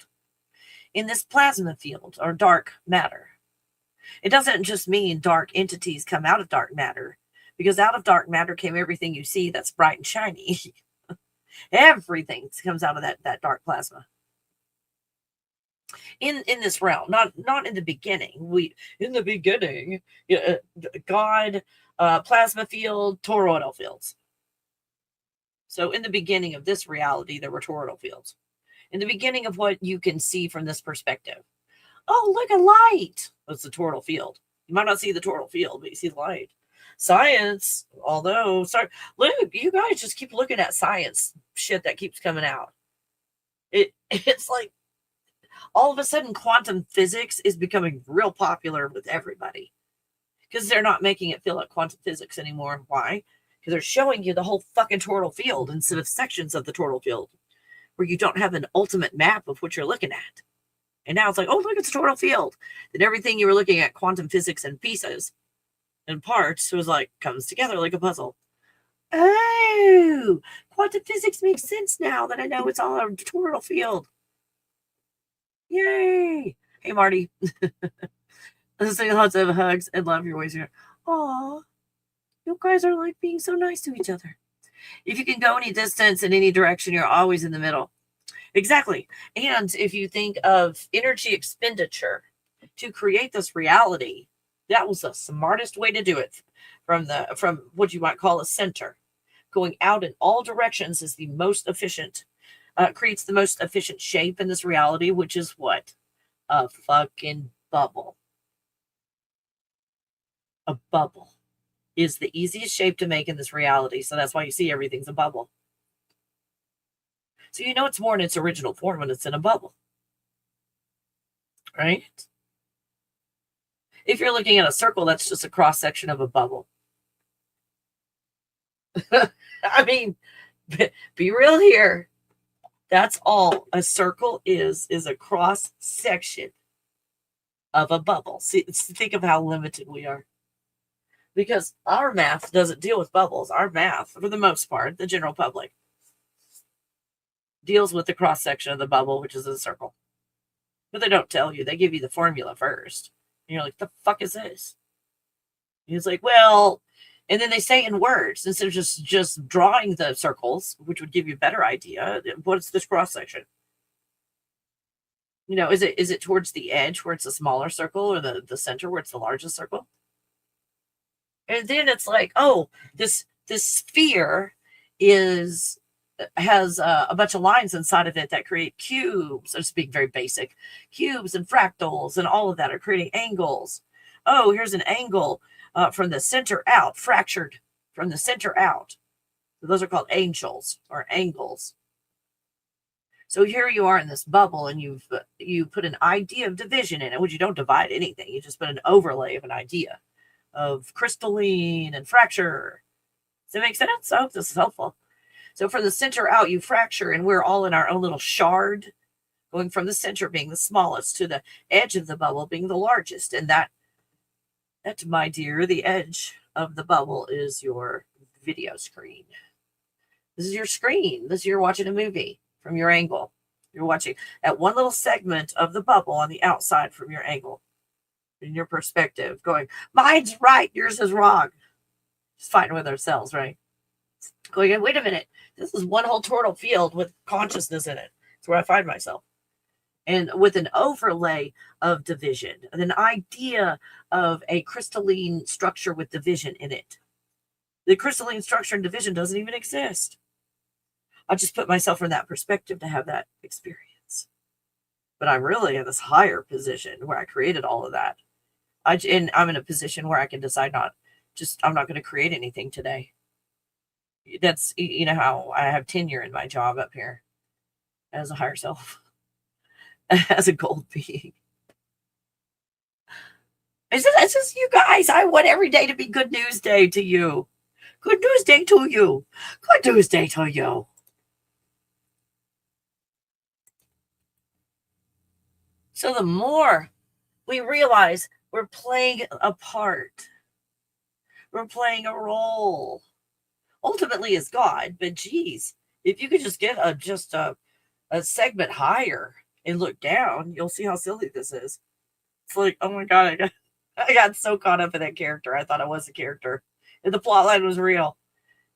In this plasma field, or dark matter, it doesn't just mean dark entities come out of dark matter, because out of dark matter came everything you see that's bright and shiny. Everything comes out of that dark plasma. In this realm, not in the beginning. God, plasma field, toroidal fields. So in the beginning of this reality, there were toroidal fields. In the beginning of what you can see from this perspective. Oh, look, a light. That's the toroidal field. You might not see the total field, but you see the light. Science, although, sorry, look, you guys just keep looking at science shit that keeps coming out. It's like all of a sudden quantum physics is becoming real popular with everybody because they're not making it feel like quantum physics anymore. Why? Because they're showing you the whole fucking toroidal field instead of sections of the toroidal field where you don't have an ultimate map of what you're looking at. And now it's like, oh, look, it's a toroidal field. Then everything you were looking at quantum physics in pieces and parts was like, comes together like a puzzle. Oh, quantum physics makes sense now that I know it's all a toroidal field. Yay. Hey, Marty. Sending lots of hugs and love your ways here. Aw, you guys are like being so nice to each other. If you can go any distance in any direction, you're always in the middle. Exactly. And if you think of energy expenditure to create this reality, that was the smartest way to do it from what you might call a center. Going out in all directions is the most efficient, creates the most efficient shape in this reality, which is what? A fucking bubble. A bubble is the easiest shape to make in this reality. So that's why you see everything's a bubble. So you know it's more in its original form when it's in a bubble. Right? If you're looking at a circle, that's just a cross section of a bubble. I mean, be real here. That's all a circle is a cross section of a bubble. See, think of how limited we are. Because our math doesn't deal with bubbles. Our math, for the most part, the general public, deals with the cross section of the bubble, which is a circle. But they don't tell you. They give you the formula first. And you're like, the fuck is this? And it's like, well, and then they say in words instead of just drawing the circles, which would give you a better idea. What's this cross section? You know, is it towards the edge where it's a smaller circle, or the center where it's the largest circle? And then it's like, oh, this sphere has a bunch of lines inside of it that create cubes. I'm speaking very basic. Cubes and fractals and all of that are creating angles. Oh, here's an angle from the center out, fractured from the center out. So those are called angles or angles. So here you are in this bubble, and you put an idea of division in it, which you don't divide anything. You just put an overlay of an idea of crystalline and fracture. Does that make sense? I hope this is helpful. So from the center out, you fracture, and we're all in our own little shard, going from the center being the smallest to the edge of the bubble being the largest. And that, my dear, the edge of the bubble is your video screen. This is your screen. You're watching a movie from your angle. You're watching at one little segment of the bubble on the outside from your angle, in your perspective, going, mine's right, yours is wrong. Just fighting with ourselves, right? Going, wait a minute, this is one whole toroidal field with consciousness in it. It's where I find myself. And with an overlay of division, an idea of a crystalline structure with division in it. The crystalline structure and division doesn't even exist. I just put myself from that perspective to have that experience. But I'm really in this higher position where I created all of that. And I'm in a position where I can decide I'm not going to create anything today. That's, you know, how I have tenure in my job up here as a higher self, as a gold being. It's just you guys. I want every day to be good news day to you. Good news day to you. Good news day to you. So the more we realize we're playing a part, we're playing a role. Ultimately, as God, but geez, if you could just get a segment higher and look down, you'll see how silly this is. It's like, oh my God, I got so caught up in that character. I thought I was a character, and the plot line was real.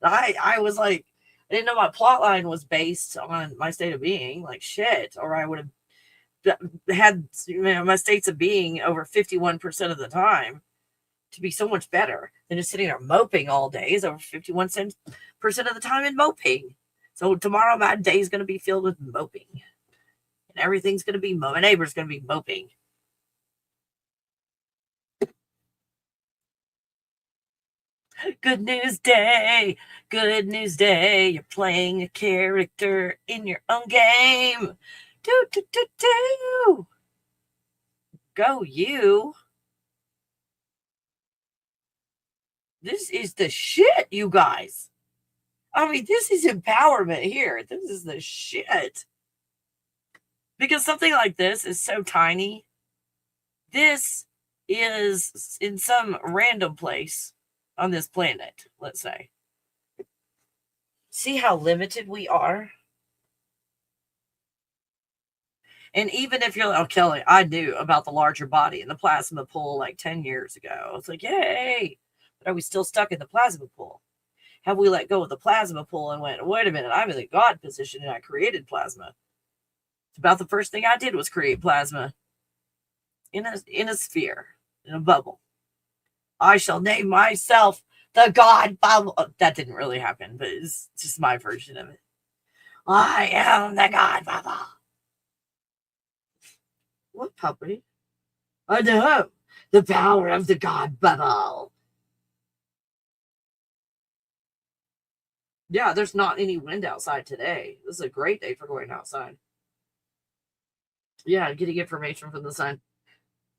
I was like, I didn't know my plot line was based on my state of being, like shit, or I would have had, you know, my states of being over 51% of the time to be so much better than just sitting there moping all day. Is over 51% of the time in moping. So tomorrow my day is going to be filled with moping, and everything's going to be my neighbor's going to be moping. Good news day. Good news day. You're playing a character in your own game. Do, do, do, do. Go you. This is the shit, you guys. I mean, this is empowerment here. This is the shit. Because something like this is so tiny. This is in some random place on this planet, let's say. See how limited we are? And even if you're like, oh, Kelly, I knew about the larger body and the plasma pool like 10 years ago. It's like, yay. But are we still stuck in the plasma pool? Have we let go of the plasma pool and went, wait a minute, I'm in the God position and I created plasma. It's about the first thing I did was create plasma in a sphere, in a bubble. I shall name myself the God bubble. Oh, that didn't really happen, but it's just my version of it. I am the God bubble. What puppy? I know the power of the God bubble. Yeah, there's not any wind outside today. This is a great day for going outside. Yeah, getting information from the sun.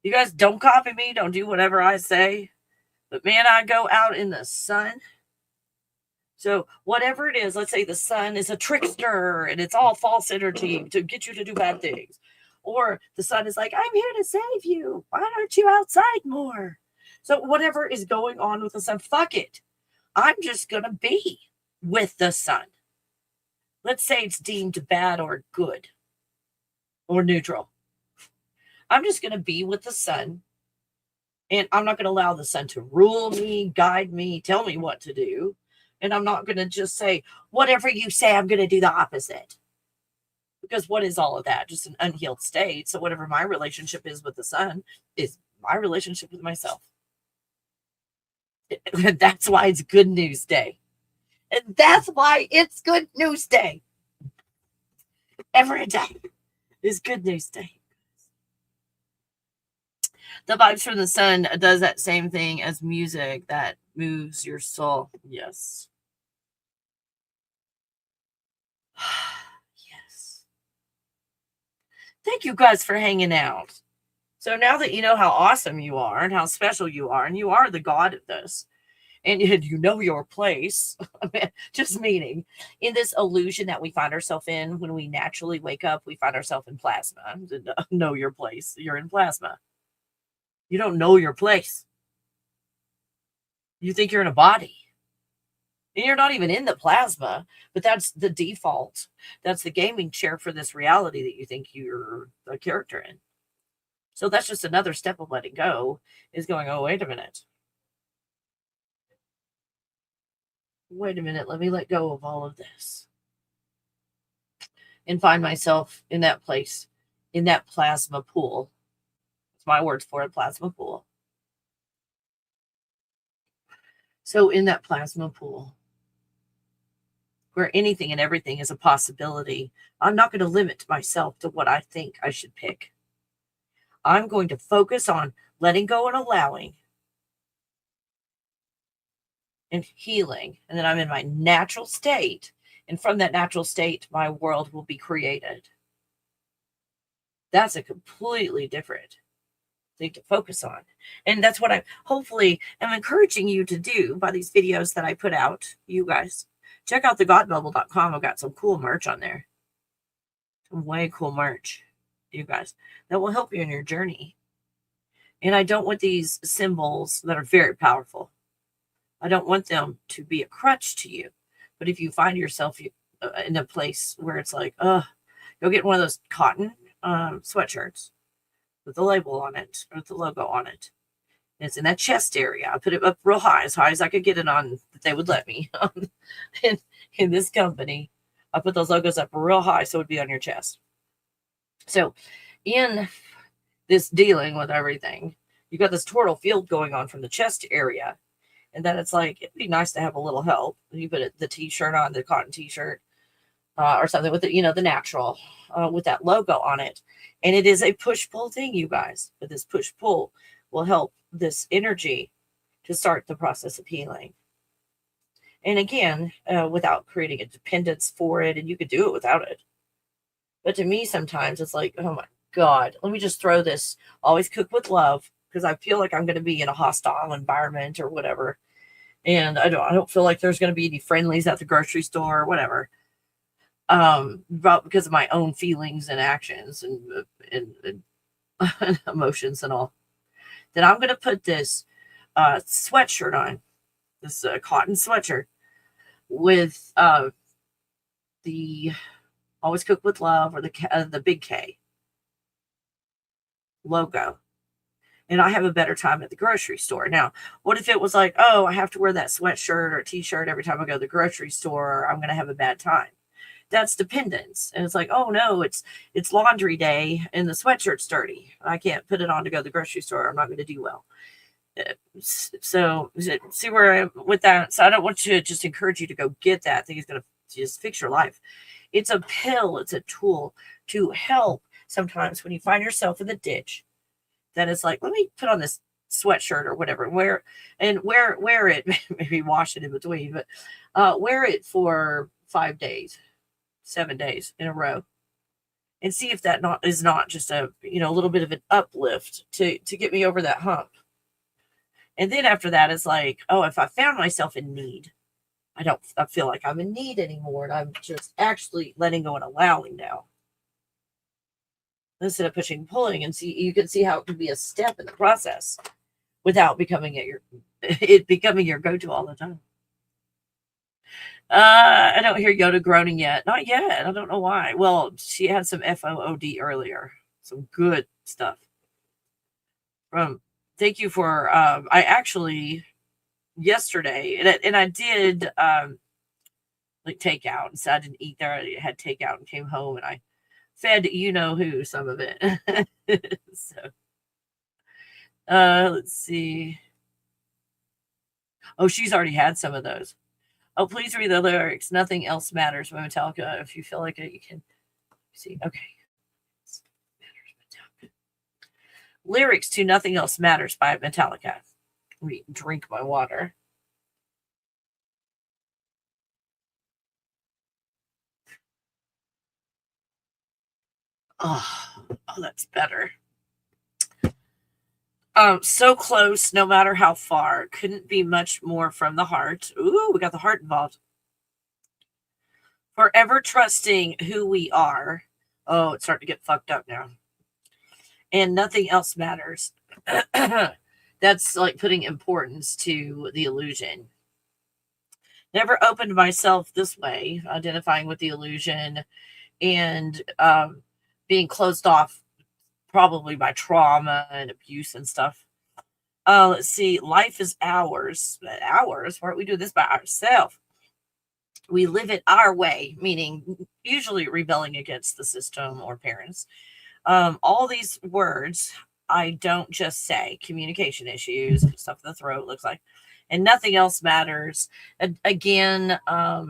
You guys don't copy me. Don't do whatever I say. But man, I go out in the sun. So whatever it is, let's say the sun is a trickster and it's all false energy to get you to do bad things. Or the sun is like, I'm here to save you. Why aren't you outside more? So whatever is going on with the sun, fuck it. I'm just going to be with the sun. Let's say it's deemed bad or good or neutral. I'm just going to be with the sun. And I'm not going to allow the sun to rule me, guide me, tell me what to do. And I'm not going to just say, whatever you say, I'm going to do the opposite. Because what is all of that? Just an unhealed state. So whatever my relationship is with the sun is my relationship with myself. That's why it's Good News Day. And that's why it's Good News Day. Every day is Good News Day. The vibes from the sun does that same thing as music that moves your soul. Yes. Yes. Thank you guys for hanging out. So now that you know how awesome you are and how special you are, and you are the God of this, and you know your place, just meaning in this illusion that we find ourselves in when we naturally wake up, we find ourselves in plasma. Know your place. You're in plasma. You don't know your place. You think you're in a body. And you're not even in the plasma, but that's the default. That's the gaming chair for this reality that you think you're a character in. So that's just another step of letting go, is going, oh, wait a minute. Wait a minute, let me let go of all of this. And find myself in that place, in that plasma pool. My words for a plasma pool. So in that plasma pool, where anything and everything is a possibility, I'm not going to limit myself to what I think I should pick. I'm going to focus on letting go and allowing and healing. And then I'm in my natural state. And from that natural state, my world will be created. That's a completely different thing to focus on. And that's what I hopefully am encouraging you to do by these videos that I put out. You guys, check out thegodbubble.com. I've got some cool merch on there. Some way cool merch, you guys, that will help you in your journey. And I don't want these symbols that are very powerful. I don't want them to be a crutch to you. But if you find yourself in a place where it's like, go get one of those cotton sweatshirts with the label on it, or the logo on it. And it's in that chest area. I put it up real high as I could get it on, that they would let me. in this company, I put those logos up real high so it would be on your chest. So in this dealing with everything, you got this total field going on from the chest area. And then it's like, it'd be nice to have a little help. You put the t-shirt on, the cotton t-shirt, or something with the, the natural, with that logo on it. And it is a push-pull thing, you guys. But this push-pull will help this energy to start the process of healing. And again, without creating a dependence for it, and you could do it without it. But to me, sometimes it's like, oh my God, let me just throw this, always cook with love, because I feel like I'm going to be in a hostile environment or whatever. And I don't feel like there's going to be any friendlies at the grocery store or whatever. But because of my own feelings and actions and emotions and all, then I'm going to put this sweatshirt on, this cotton sweatshirt with the always cook with love, or the big K logo. And I have a better time at the grocery store. Now, what if it was like, oh, I have to wear that sweatshirt or t-shirt every time I go to the grocery store, or I'm going to have a bad time? That's dependence. And it's like, oh no, it's laundry day and the sweatshirt's dirty. I can't put it on to go to the grocery store. I'm not going to do well. So see where I'm with that. So I don't want to just encourage you to go get that. I think it's going to just fix your life. It's a pill. It's a tool to help sometimes when you find yourself in the ditch. That it's like, let me put on this sweatshirt or whatever, wear it, maybe wash it in between, but wear it for 5 days, 7 days in a row, and see if that is not just a little bit of an uplift to get me over that hump. And then after that, it's like, oh, if I found myself in need, I feel like I'm in need anymore, and I'm just actually letting go and allowing now, instead of pushing and pulling. And you can see how it can be a step in the process without becoming becoming your go-to all the time. I don't hear Yoda groaning yet. Not yet. I don't know why. Well, she had some FOOD earlier. Some good stuff. Thank you for, I actually, yesterday, and I did, like takeout, and so I didn't eat there. I had takeout and came home, and I fed who some of it. So let's see. Oh, she's already had some of those. Oh, please read the lyrics. Nothing else matters by Metallica. If you feel like it, you can see. Okay. Lyrics to Nothing Else Matters by Metallica. Let me drink my water. Oh, that's better. So close, no matter how far. Couldn't be much more from the heart. Ooh, we got the heart involved. Forever trusting who we are. Oh, it's starting to get fucked up now. And nothing else matters. That's like putting importance to the illusion. Never opened myself this way, identifying with the illusion and being closed off probably by trauma and abuse and stuff. Let's see. Life is ours. Ours? Why aren't we doing this by ourselves? We live it our way, meaning usually rebelling against the system or parents. All these words I don't just say. Communication issues, stuff in the throat looks like. And nothing else matters. Again,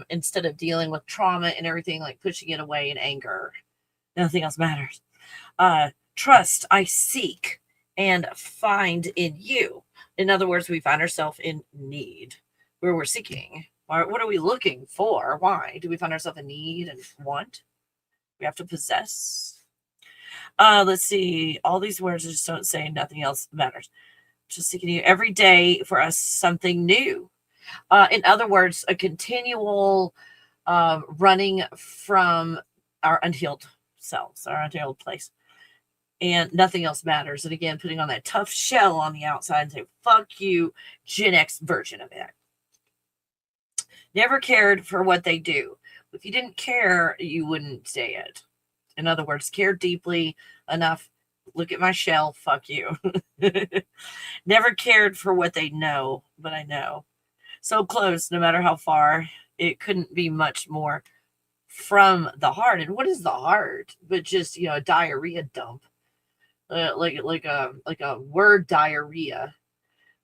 instead of dealing with trauma and everything, like pushing it away in anger, nothing else matters. Trust I seek and find in you. In other words, we find ourselves in need, where we're seeking. What are we looking for? Why do we find ourselves in need and want? We have to possess. Let's see. All these words just don't say nothing else matters. Just seeking you every day for us something new. In other words, a continual running from our unhealed selves, our unhealed place. And nothing else matters. And again, putting on that tough shell on the outside and say, fuck you, Gen X version of it. Never cared for what they do. If you didn't care, you wouldn't say it. In other words, care deeply enough. Look at my shell. Fuck you. Never cared for what they know, but I know. So close, no matter how far. It couldn't be much more from the heart. And what is the heart? But just, a diarrhea dump. Like a word diarrhea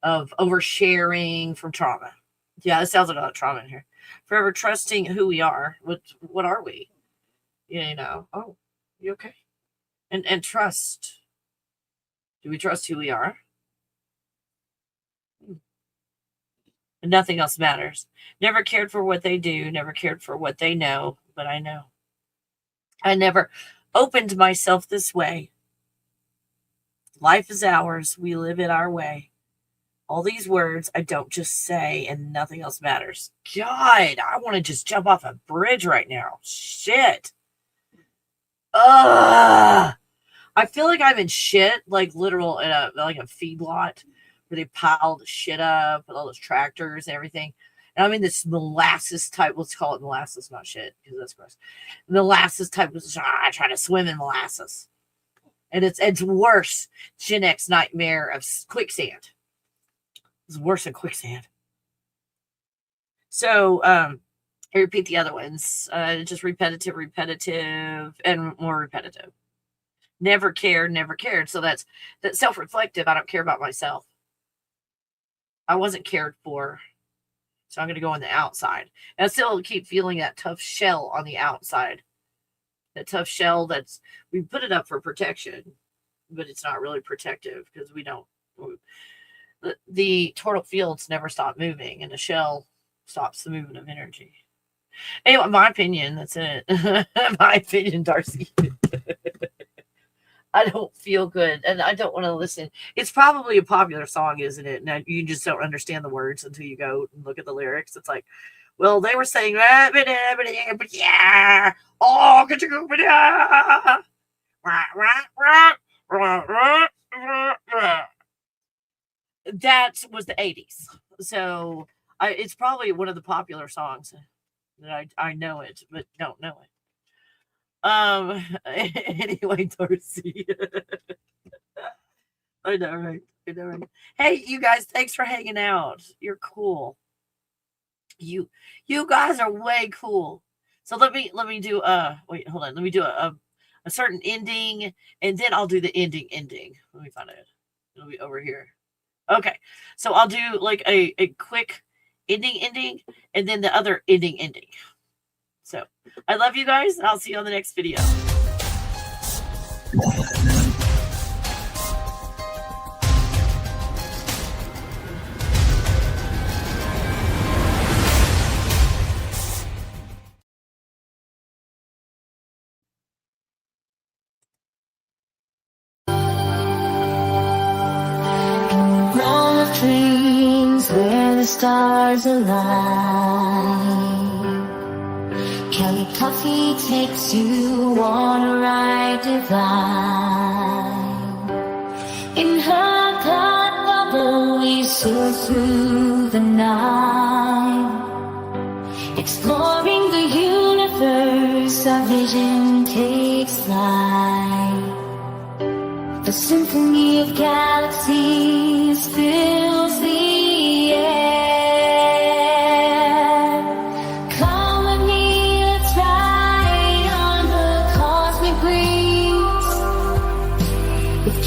of oversharing from trauma. Yeah, it sounds like a lot of trauma in here. Forever trusting who we are. What are we? Oh, you okay? And trust. Do we trust who we are? Nothing else matters. Never cared for what they do, never cared for what they know, but I know. I never opened myself this way. Life is ours. We live it our way. All these words I don't just say, and nothing else matters. God, I want to just jump off a bridge right now. Shit. Ugh. I feel like I'm in shit, like literal in a feedlot where they pile the shit up with all those tractors and everything. And I'm in this molasses type, let's call it molasses, not shit, because that's gross. Molasses type of trying to swim in molasses. And it's worse. Gen X nightmare of quicksand. It's worse than quicksand. So I repeat the other ones. Just repetitive, and more repetitive. Never cared. So that's self-reflective. I don't care about myself. I wasn't cared for. So I'm going to go on the outside. And I still keep feeling that tough shell on the outside. That tough shell we put it up for protection, but it's not really protective because we don't. The total fields never stop moving, and the shell stops the movement of energy. Anyway, my opinion, that's it. My opinion, Darcy. I don't feel good, and I don't want to listen. It's probably a popular song, isn't it? And you just don't understand the words until you go and look at the lyrics. It's like, well, they were saying, yeah, oh, get you go, that was the 80s. So it's probably one of the popular songs that I know it, but don't know it. Anyway, Darcy. I know, right? Hey, you guys, thanks for hanging out. You're cool. You guys are way cool. So let me do wait, hold on. Let me do a certain ending, and then I'll do the ending. Let me find it. It'll be over here. Okay. So I'll do like a quick ending, and then the other ending. So I love you guys, and I'll see you on the next video. Realm of dreams where the stars align. Kelly Coffee takes you on a ride divine. In her God bubble we sail through the night. Exploring the universe, our vision takes flight. The symphony of galaxies fills the air. Come with me, let's ride on the cosmic breeze. With